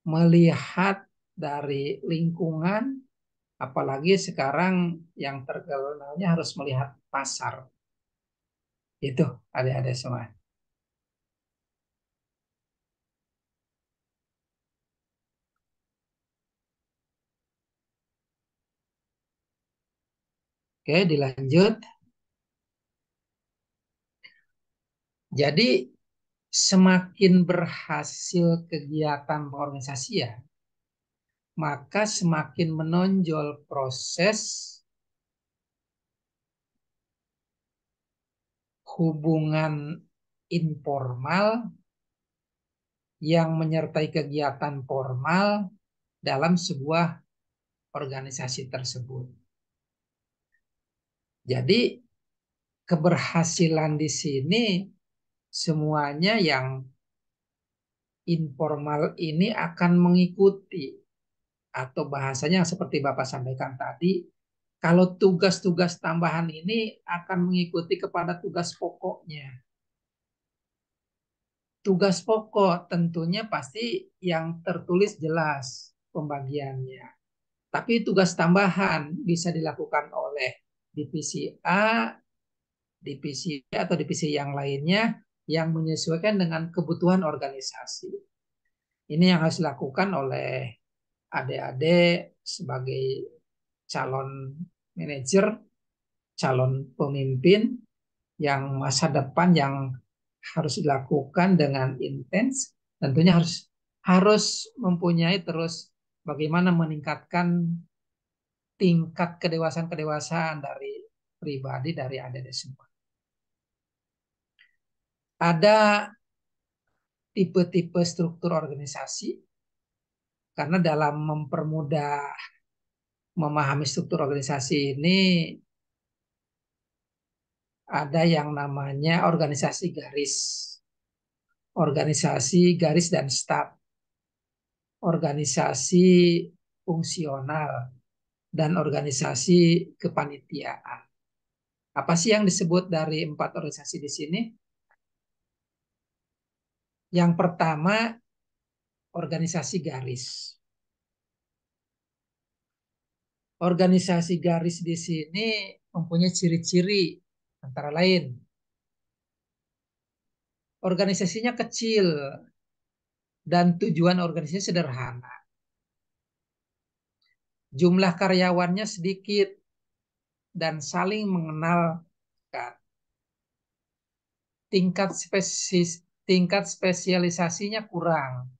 melihat dari lingkungan, apalagi sekarang yang terkenalnya harus melihat pasar. Itu adik-adik semua. Oke, dilanjut. Jadi semakin berhasil kegiatan pengorganisasian, maka semakin menonjol proses hubungan informal yang menyertai kegiatan formal dalam sebuah organisasi tersebut. Jadi keberhasilan di sini semuanya yang informal ini akan mengikuti, atau bahasanya yang seperti Bapak sampaikan tadi, kalau tugas-tugas tambahan ini akan mengikuti kepada tugas pokoknya. Tugas pokok tentunya pasti yang tertulis jelas pembagiannya. Tapi tugas tambahan bisa dilakukan oleh divisi A, divisi B, atau divisi yang lainnya yang menyesuaikan dengan kebutuhan organisasi. Ini yang harus dilakukan oleh adik-adik sebagai calon manajer, calon pemimpin yang masa depan yang harus dilakukan dengan intens. Tentunya harus harus mempunyai terus bagaimana meningkatkan tingkat kedewasaan-kedewasaan dari pribadi dari adik-adik semua. Ada tipe-tipe struktur organisasi karena dalam mempermudah memahami struktur organisasi ini ada yang namanya organisasi garis dan staf, organisasi fungsional, dan organisasi kepanitiaan. Apa sih yang disebut dari empat organisasi di sini? Yang pertama, organisasi garis. Organisasi garis di sini mempunyai ciri-ciri antara lain organisasinya kecil dan tujuan organisasi sederhana. Jumlah karyawannya sedikit dan saling mengenal. Tingkat spesialisasinya kurang.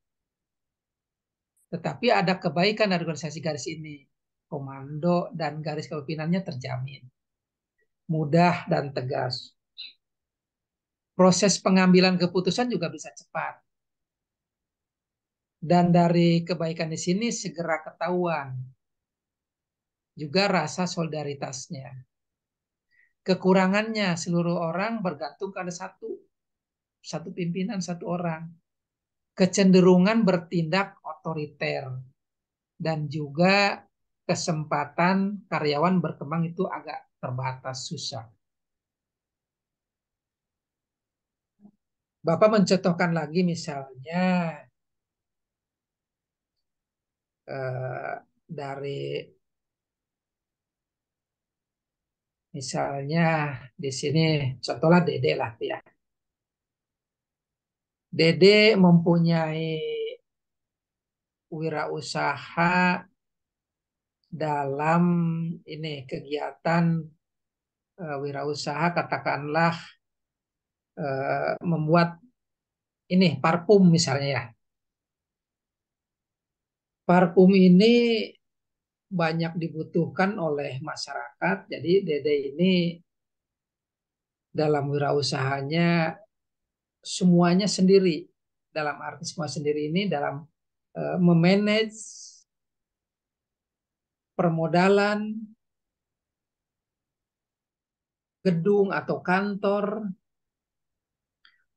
Tetapi ada kebaikan dari organisasi garis ini. Komando dan garis kepimpinannya terjamin. Mudah dan tegas. Proses pengambilan keputusan juga bisa cepat. Dan dari kebaikan di sini segera ketahuan. Juga rasa solidaritasnya. Kekurangannya seluruh orang bergantung pada satu pimpinan, satu orang. Kecenderungan bertindak otoriter dan juga kesempatan karyawan berkembang itu agak terbatas, susah. Bapak mencontohkan lagi misalnya dari misalnya di sini contohlah Dede lah ya. Dede mempunyai wirausaha dalam ini kegiatan wirausaha katakanlah membuat ini parfum misalnya ya. Parfum ini banyak dibutuhkan oleh masyarakat. Jadi Dede ini dalam wirausahanya semuanya sendiri. Dalam arti semua sendiri ini dalam memanage permodalan gedung atau kantor,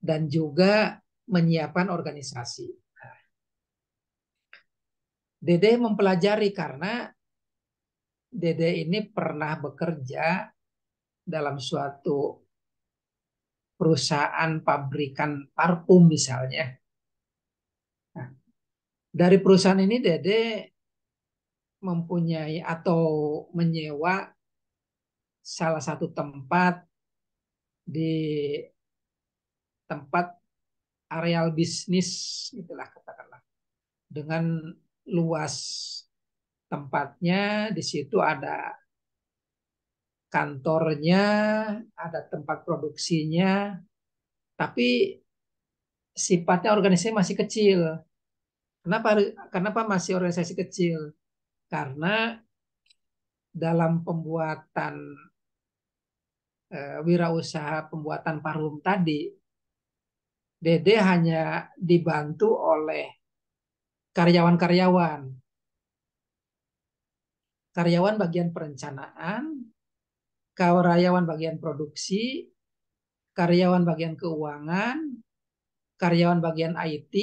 dan juga menyiapkan organisasi. Dede mempelajari karena Dede ini pernah bekerja dalam suatu perusahaan pabrikan parfum misalnya. Nah, dari perusahaan ini Dede mempunyai atau menyewa salah satu tempat di tempat areal bisnis itulah katakanlah dengan luas tempatnya di situ ada kantornya, ada tempat produksinya, tapi sifatnya organisasi masih kecil. Kenapa kenapa masih organisasi kecil? Karena dalam pembuatan wirausaha pembuatan parfum tadi, Dede hanya dibantu oleh karyawan-karyawan, karyawan bagian perencanaan, karyawan bagian produksi, karyawan bagian keuangan, karyawan bagian IT,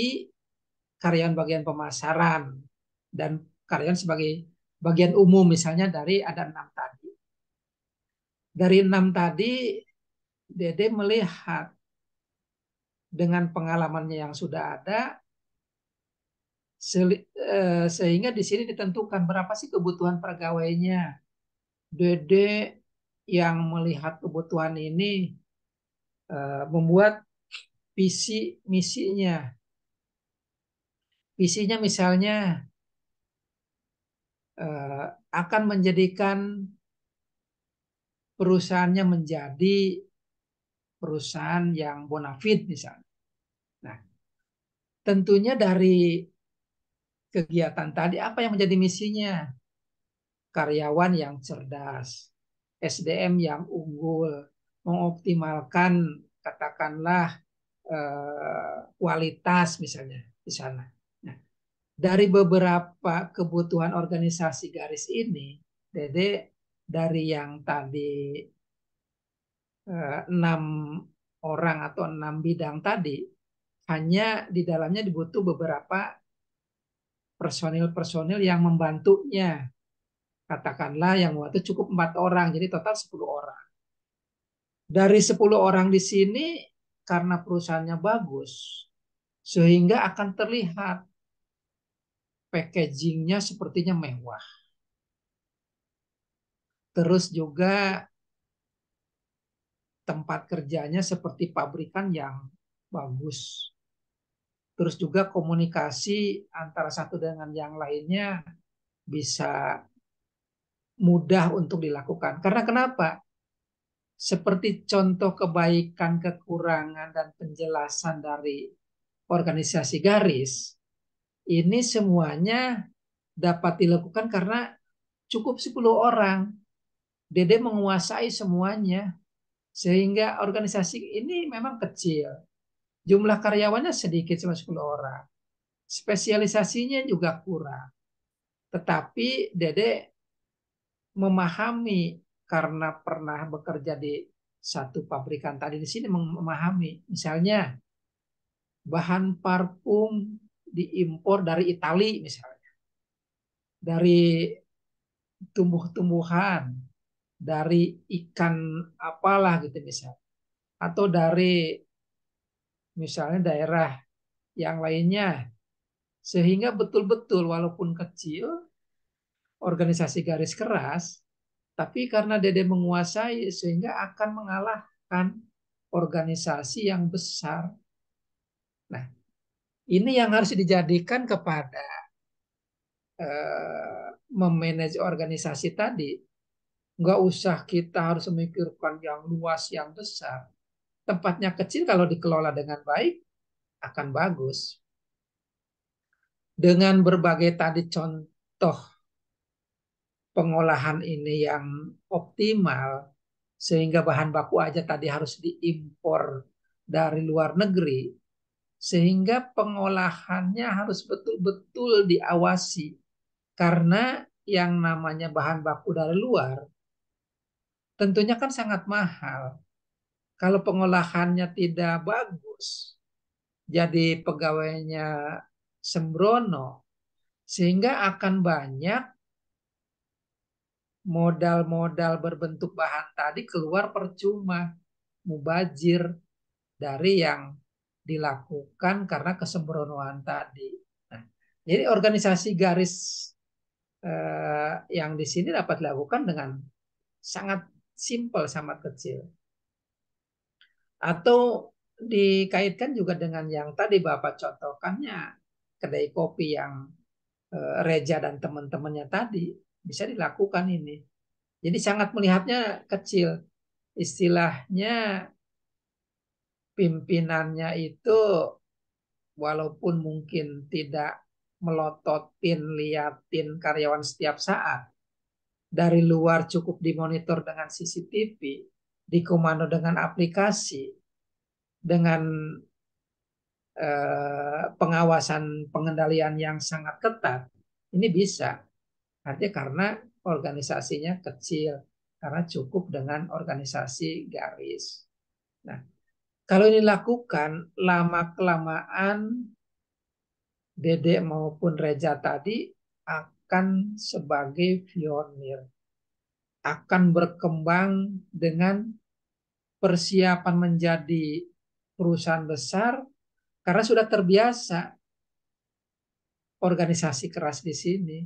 karyawan bagian pemasaran, dan karyawan sebagai bagian umum misalnya dari ada 6 tadi. Dari 6 tadi, Dede melihat dengan pengalamannya yang sudah ada, sehingga di sini ditentukan berapa sih kebutuhan pegawainya. Dede yang melihat kebutuhan ini membuat visi misinya. Visinya misalnya akan menjadikan perusahaannya menjadi perusahaan yang bonafit misalnya. Nah, tentunya dari kegiatan tadi apa yang menjadi misinya? Karyawan yang cerdas, SDM yang unggul, mengoptimalkan katakanlah kualitas misalnya di sana. Nah, dari beberapa kebutuhan organisasi garis ini, Dede dari yang tadi 6 orang atau 6 bidang tadi, hanya di dalamnya dibutuh beberapa personil-personil yang membantunya. Katakanlah yang waktu cukup 4 orang, jadi total 10 orang. Dari 10 orang di sini, karena perusahaannya bagus, sehingga akan terlihat packagingnya sepertinya mewah. Terus juga tempat kerjanya seperti pabrikan yang bagus. Terus juga komunikasi antara satu dengan yang lainnya bisa mudah untuk dilakukan. Karena kenapa? Seperti contoh kebaikan, kekurangan, dan penjelasan dari organisasi garis, ini semuanya dapat dilakukan karena cukup 10 orang. Dede menguasai semuanya, sehingga organisasi ini memang kecil. Jumlah karyawannya sedikit, cuma 10 orang. Spesialisasinya juga kurang. Tetapi Dede memahami karena pernah bekerja di satu pabrikan tadi di sini memahami. Misalnya bahan parfum diimpor dari Italia misalnya. Dari tumbuh-tumbuhan, dari ikan apalah gitu misalnya. Atau dari misalnya daerah yang lainnya. Sehingga betul-betul walaupun kecil, organisasi garis keras, tapi karena Dede menguasai sehingga akan mengalahkan organisasi yang besar. Nah, ini yang harus dijadikan kepada memanage organisasi tadi. Nggak usah kita harus memikirkan yang luas, yang besar. Tempatnya kecil kalau dikelola dengan baik akan bagus. Dengan berbagai tadi contoh pengolahan ini yang optimal, sehingga bahan baku aja tadi harus diimpor dari luar negeri, sehingga pengolahannya harus betul-betul diawasi. Karena yang namanya bahan baku dari luar tentunya kan sangat mahal. Kalau pengolahannya tidak bagus, jadi pegawainya sembrono, sehingga akan banyak modal-modal berbentuk bahan tadi keluar percuma, mubazir dari yang dilakukan karena kesembronoan tadi. Nah, jadi organisasi garis yang di sini dapat dilakukan dengan sangat simpel, sangat kecil. Atau dikaitkan juga dengan yang tadi Bapak contohkannya, kedai kopi yang Reza dan teman-temannya tadi, bisa dilakukan ini. Jadi sangat melihatnya kecil. Istilahnya pimpinannya itu walaupun mungkin tidak melototin, liatin karyawan setiap saat, dari luar cukup dimonitor dengan CCTV, dikomando dengan aplikasi, dengan pengawasan pengendalian yang sangat ketat, ini bisa. Artinya karena organisasinya kecil, karena cukup dengan organisasi garis. Nah, kalau ini dilakukan lama-kelamaan, Dede maupun Reja tadi akan sebagai pionir, akan berkembang dengan persiapan menjadi perusahaan besar karena sudah terbiasa organisasi keras di sini,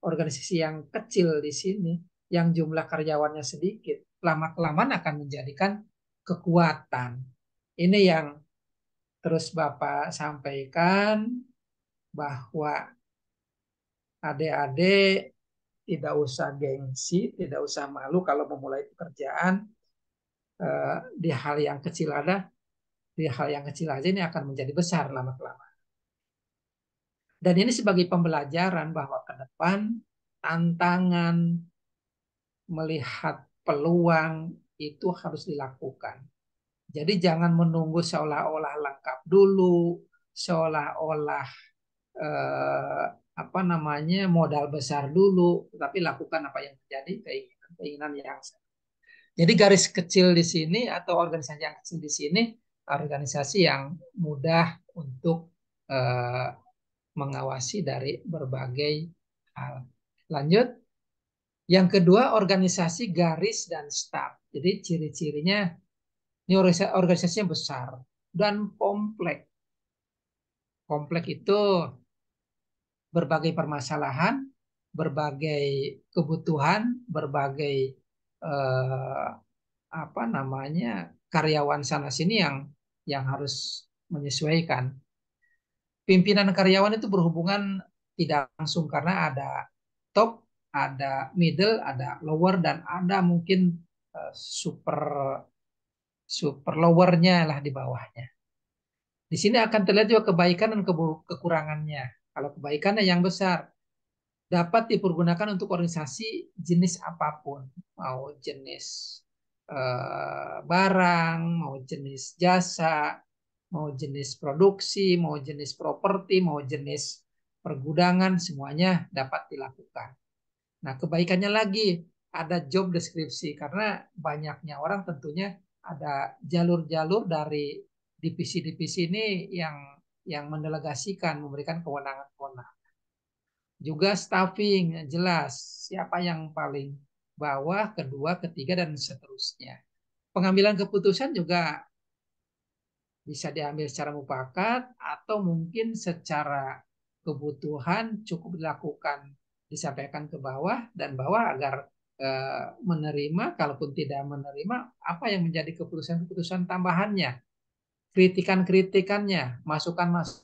organisasi yang kecil di sini, yang jumlah karyawannya sedikit, lama-kelamaan akan menjadikan kekuatan. Ini yang terus Bapak sampaikan bahwa adik-adik tidak usah gengsi, tidak usah malu kalau memulai pekerjaan di hal yang kecil di hal yang kecil aja ini akan menjadi besar lama-kelamaan. Dan ini sebagai pembelajaran bahwa ke depan tantangan melihat peluang itu harus dilakukan. Jadi jangan menunggu seolah-olah lengkap dulu, seolah-olah eh, apa namanya modal besar dulu, tapi lakukan apa yang terjadi, keinginan yang. Jadi garis kecil di sini atau organisasi yang kecil di sini organisasi yang mudah untuk eh, mengawasi dari berbagai hal. Lanjut, yang kedua organisasi garis dan staf. Jadi ciri-cirinya ini organisasinya besar dan kompleks. Kompleks itu berbagai permasalahan, berbagai kebutuhan, berbagai eh, apa namanya karyawan sana sini yang harus menyesuaikan. Pimpinan karyawan itu berhubungan tidak langsung karena ada top, ada middle, ada lower dan ada mungkin super super lowernya lah di bawahnya. Di sini akan terlihat juga kebaikan dan kekurangannya. Kalau kebaikannya yang besar dapat dipergunakan untuk organisasi jenis apapun, mau jenis barang, mau jenis jasa, mau jenis produksi, mau jenis properti, mau jenis pergudangan, semuanya dapat dilakukan. Nah, kebaikannya lagi ada job deskripsi karena banyaknya orang tentunya ada jalur-jalur dari divisi-divisi ini yang mendelegasikan, memberikan kewenangan-kewenangan. Juga staffing, jelas siapa yang paling bawah, kedua, ketiga, dan seterusnya. Pengambilan keputusan juga bisa diambil secara mufakat atau mungkin secara kebutuhan cukup dilakukan, disampaikan ke bawah dan bawah agar menerima, kalaupun tidak menerima, apa yang menjadi keputusan-keputusan tambahannya, kritikan-kritikannya, masukan-masukan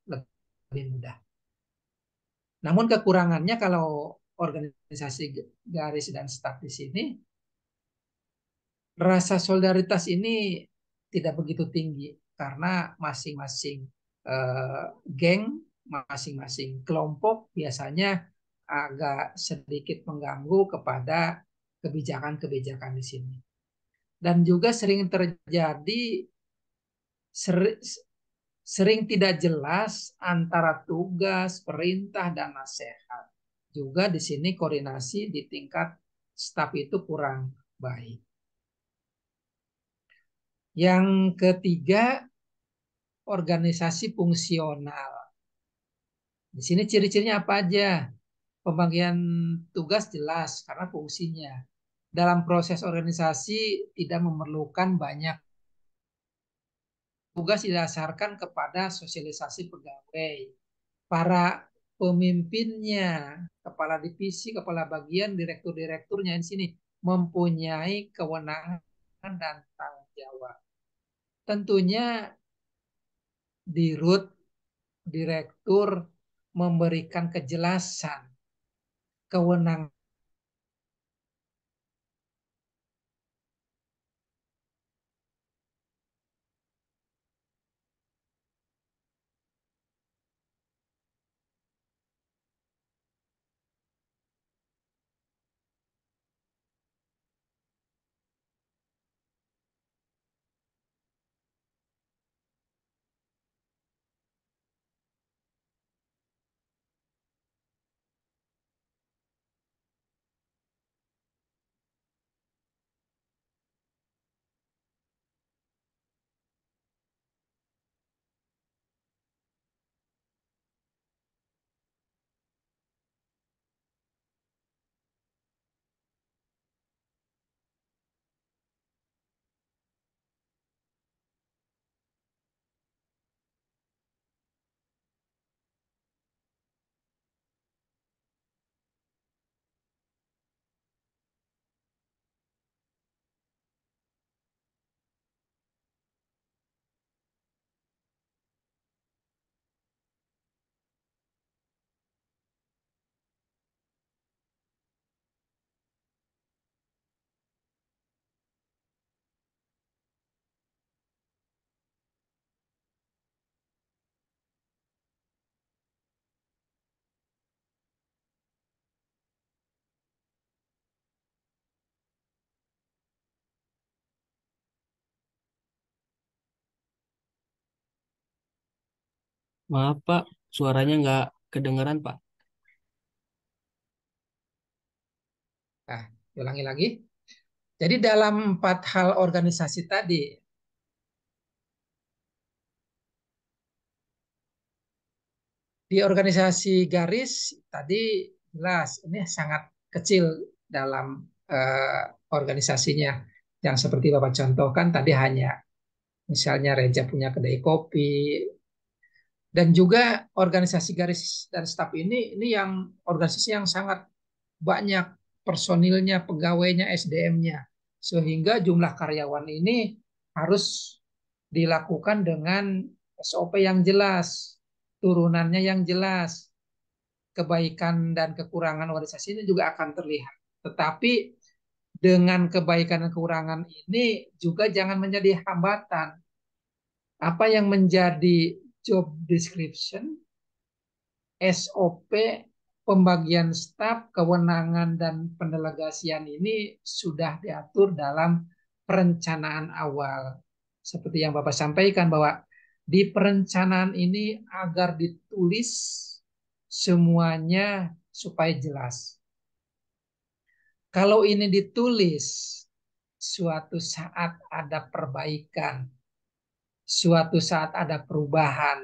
lebih mudah. Namun kekurangannya kalau organisasi garis dan staf di sini, rasa solidaritas ini tidak begitu tinggi karena masing-masing geng, masing-masing kelompok biasanya agak sedikit mengganggu kepada kebijakan-kebijakan di sini. Dan juga sering terjadi sering tidak jelas antara tugas, perintah, dan nasihat. Juga di sini koordinasi di tingkat staf itu kurang baik. Yang ketiga, organisasi fungsional. Di sini ciri-cirinya apa aja? Pembagian tugas jelas karena fungsinya. Dalam proses organisasi tidak memerlukan banyak tugas didasarkan kepada sosialisasi pegawai. Para pemimpinnya, kepala divisi, kepala bagian, direktur-direkturnya di sini mempunyai kewenangan dan tanggung jawab. Tentunya dirut, direktur memberikan kejelasan kewenangan. Maaf Pak, suaranya nggak kedengeran Pak. Nah, ulangi lagi. Jadi dalam 4 hal organisasi tadi, di organisasi garis tadi jelas ini sangat kecil dalam organisasinya. Yang seperti Bapak contohkan tadi hanya misalnya Reja punya kedai kopi, dan juga organisasi garis dan staf ini yang organisasi yang sangat banyak personilnya, pegawainya, SDM-nya, sehingga jumlah karyawan ini harus dilakukan dengan SOP yang jelas, turunannya yang jelas, kebaikan dan kekurangan organisasi ini juga akan terlihat. Tetapi dengan kebaikan dan kekurangan ini juga jangan menjadi hambatan. Apa yang menjadi job description, SOP, pembagian staf, kewenangan, dan pendelegasian ini sudah diatur dalam perencanaan awal. Seperti yang Bapak sampaikan bahwa di perencanaan ini agar ditulis semuanya supaya jelas. Kalau ini ditulis, suatu saat ada perbaikan, suatu saat ada perubahan,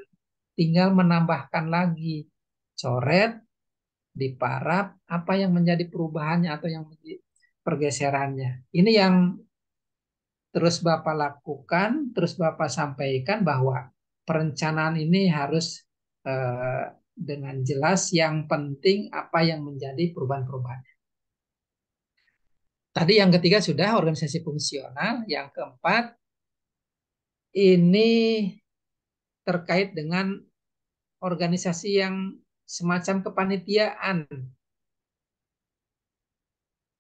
tinggal menambahkan lagi, coret, diparap, apa yang menjadi perubahannya atau yang menjadi pergeserannya. Ini yang terus Bapak lakukan, terus Bapak sampaikan bahwa perencanaan ini harus dengan jelas, yang penting apa yang menjadi perubahan-perubahan. Tadi yang ketiga sudah organisasi fungsional, yang keempat ini terkait dengan organisasi yang semacam kepanitiaan.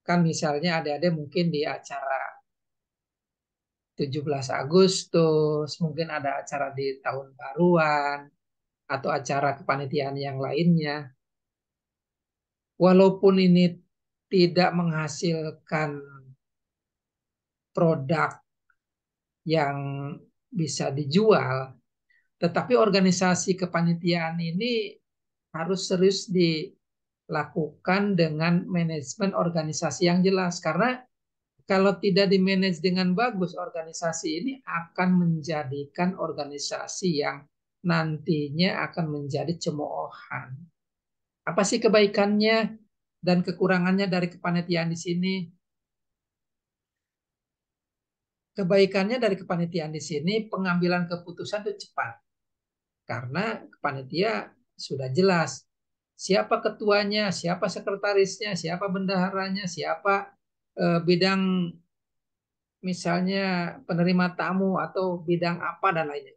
Kan misalnya adik-adik mungkin di acara 17 Agustus, mungkin ada acara di tahun baruan, atau acara kepanitiaan yang lainnya. Walaupun ini tidak menghasilkan produk yang bisa dijual, tetapi organisasi kepanitiaan ini harus serius lakukan dengan manajemen organisasi yang jelas. Karena kalau tidak dimanage dengan bagus, organisasi ini akan menjadikan organisasi yang nantinya akan menjadi cemoohan. Apa sih kebaikannya dan kekurangannya dari kepanitiaan di sini? Kebaikannya dari kepanitiaan di sini, pengambilan keputusan itu cepat. Karena panitia sudah jelas siapa ketuanya, siapa sekretarisnya, siapa bendaharanya, siapa bidang misalnya penerima tamu atau bidang apa dan lainnya.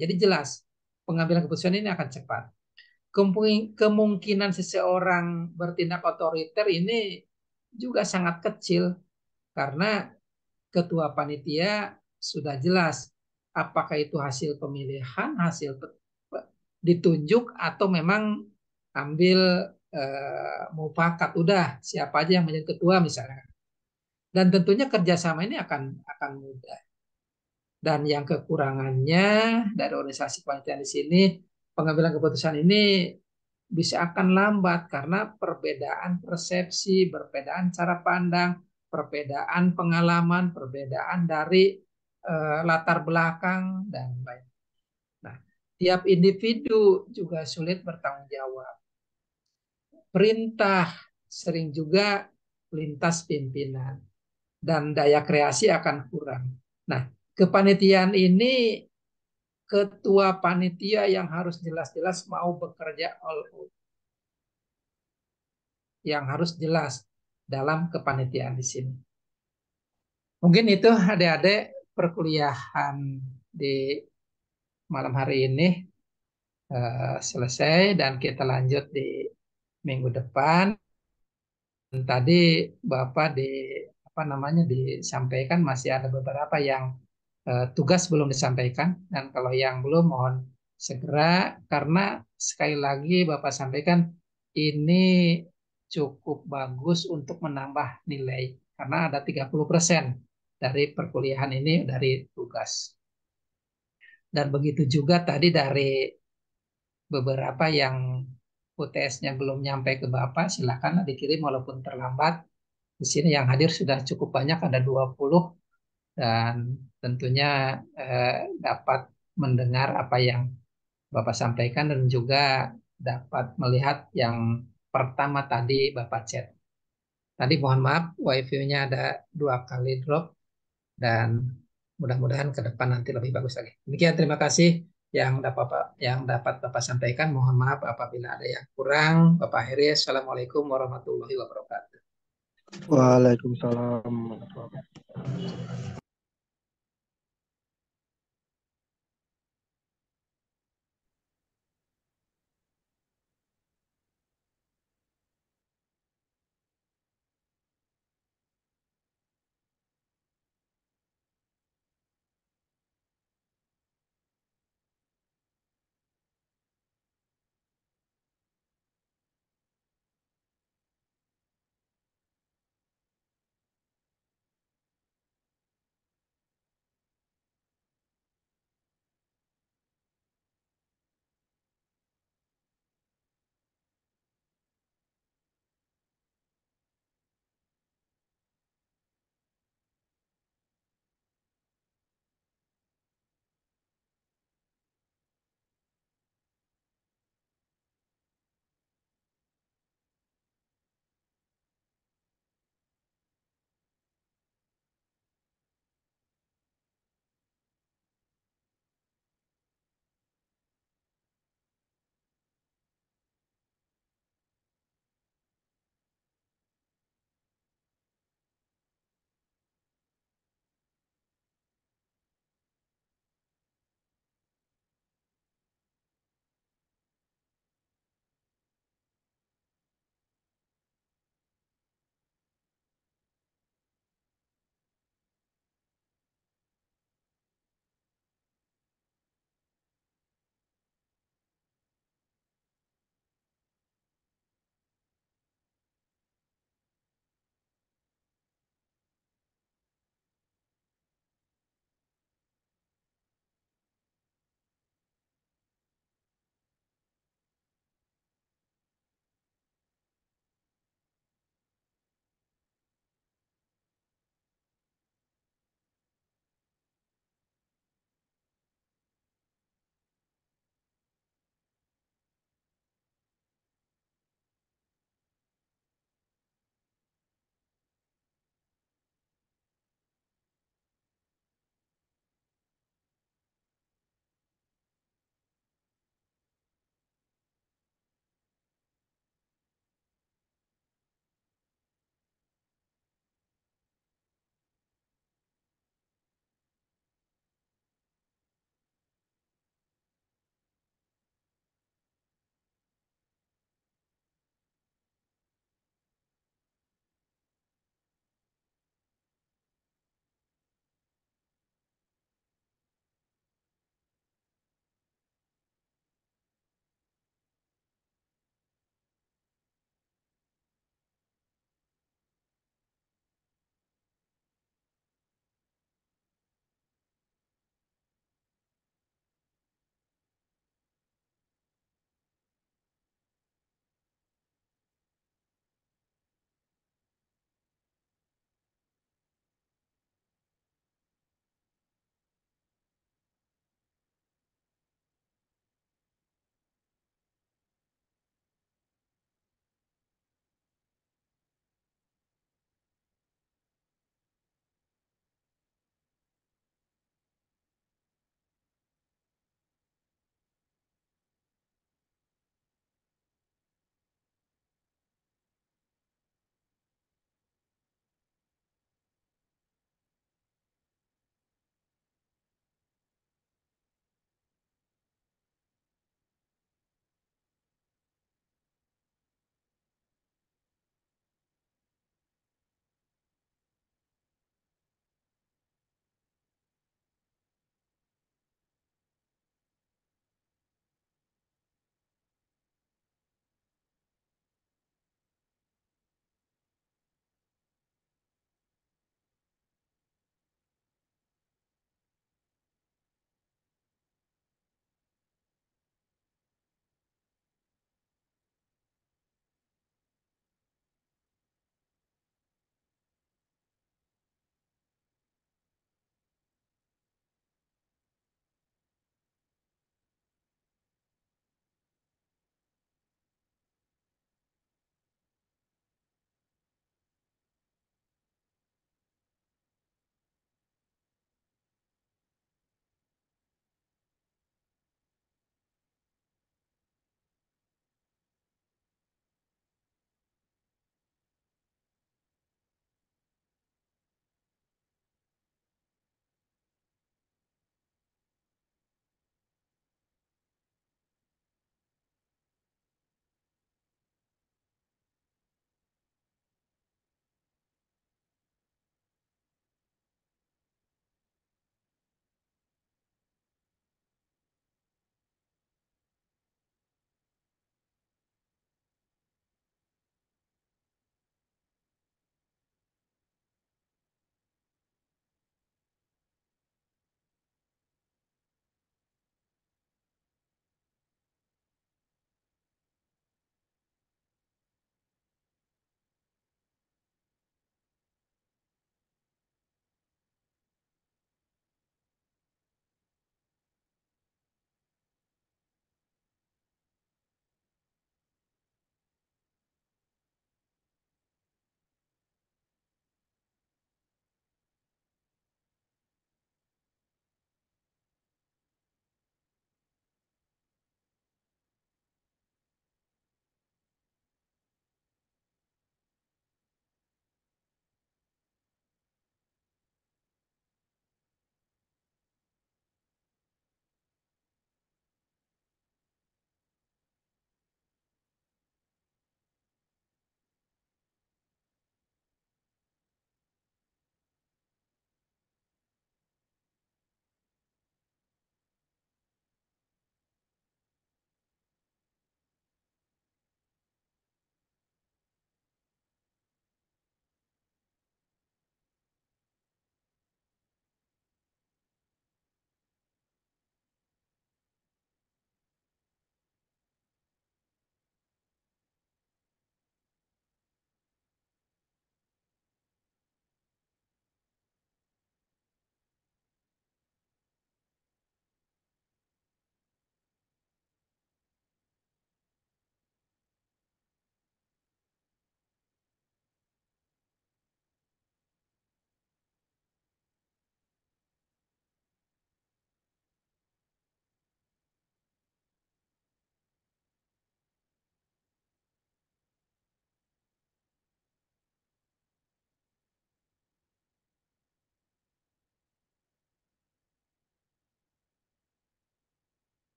Jadi jelas pengambilan keputusan ini akan cepat. Kemungkinan seseorang bertindak otoriter ini juga sangat kecil karena ketua panitia sudah jelas apakah itu hasil pemilihan, hasil ditunjuk atau memang ambil mufakat udah siapa aja yang menjadi ketua misalnya. Dan tentunya kerjasama ini akan mudah. Dan yang kekurangannya dari organisasi kepanitiaan di sini, pengambilan keputusan ini bisa akan lambat karena perbedaan persepsi, perbedaan cara pandang, perbedaan pengalaman, perbedaan dari latar belakang dan lain. Nah, tiap individu juga sulit bertanggung jawab. Perintah sering juga lintas pimpinan dan daya kreasi akan kurang. Nah, kepanitiaan ini ketua panitia yang harus jelas-jelas mau bekerja all out, yang harus jelas dalam kepanitiaan di sini. Mungkin itu adik-adik perkuliahan di malam hari ini selesai dan kita lanjut di minggu depan. Dan tadi Bapak di apa namanya disampaikan masih ada beberapa yang tugas belum disampaikan dan kalau yang belum mohon segera karena sekali lagi Bapak sampaikan ini cukup bagus untuk menambah nilai karena ada 30% dari perkuliahan ini dari tugas. Dan begitu juga tadi dari beberapa yang UTS-nya belum nyampe ke Bapak, silakan dikirim walaupun terlambat. Di sini yang hadir sudah cukup banyak, ada 20 dan tentunya dapat mendengar apa yang Bapak sampaikan dan juga dapat melihat yang pertama tadi Bapak chat. Tadi mohon maaf, wifi-nya ada 2 kali drop dan mudah-mudahan ke depan nanti lebih bagus lagi. Demikian terima kasih yang dapat Bapak sampaikan. Mohon maaf apabila ada yang kurang. Bapak akhiri. Assalamualaikum warahmatullahi wabarakatuh. Waalaikumsalam.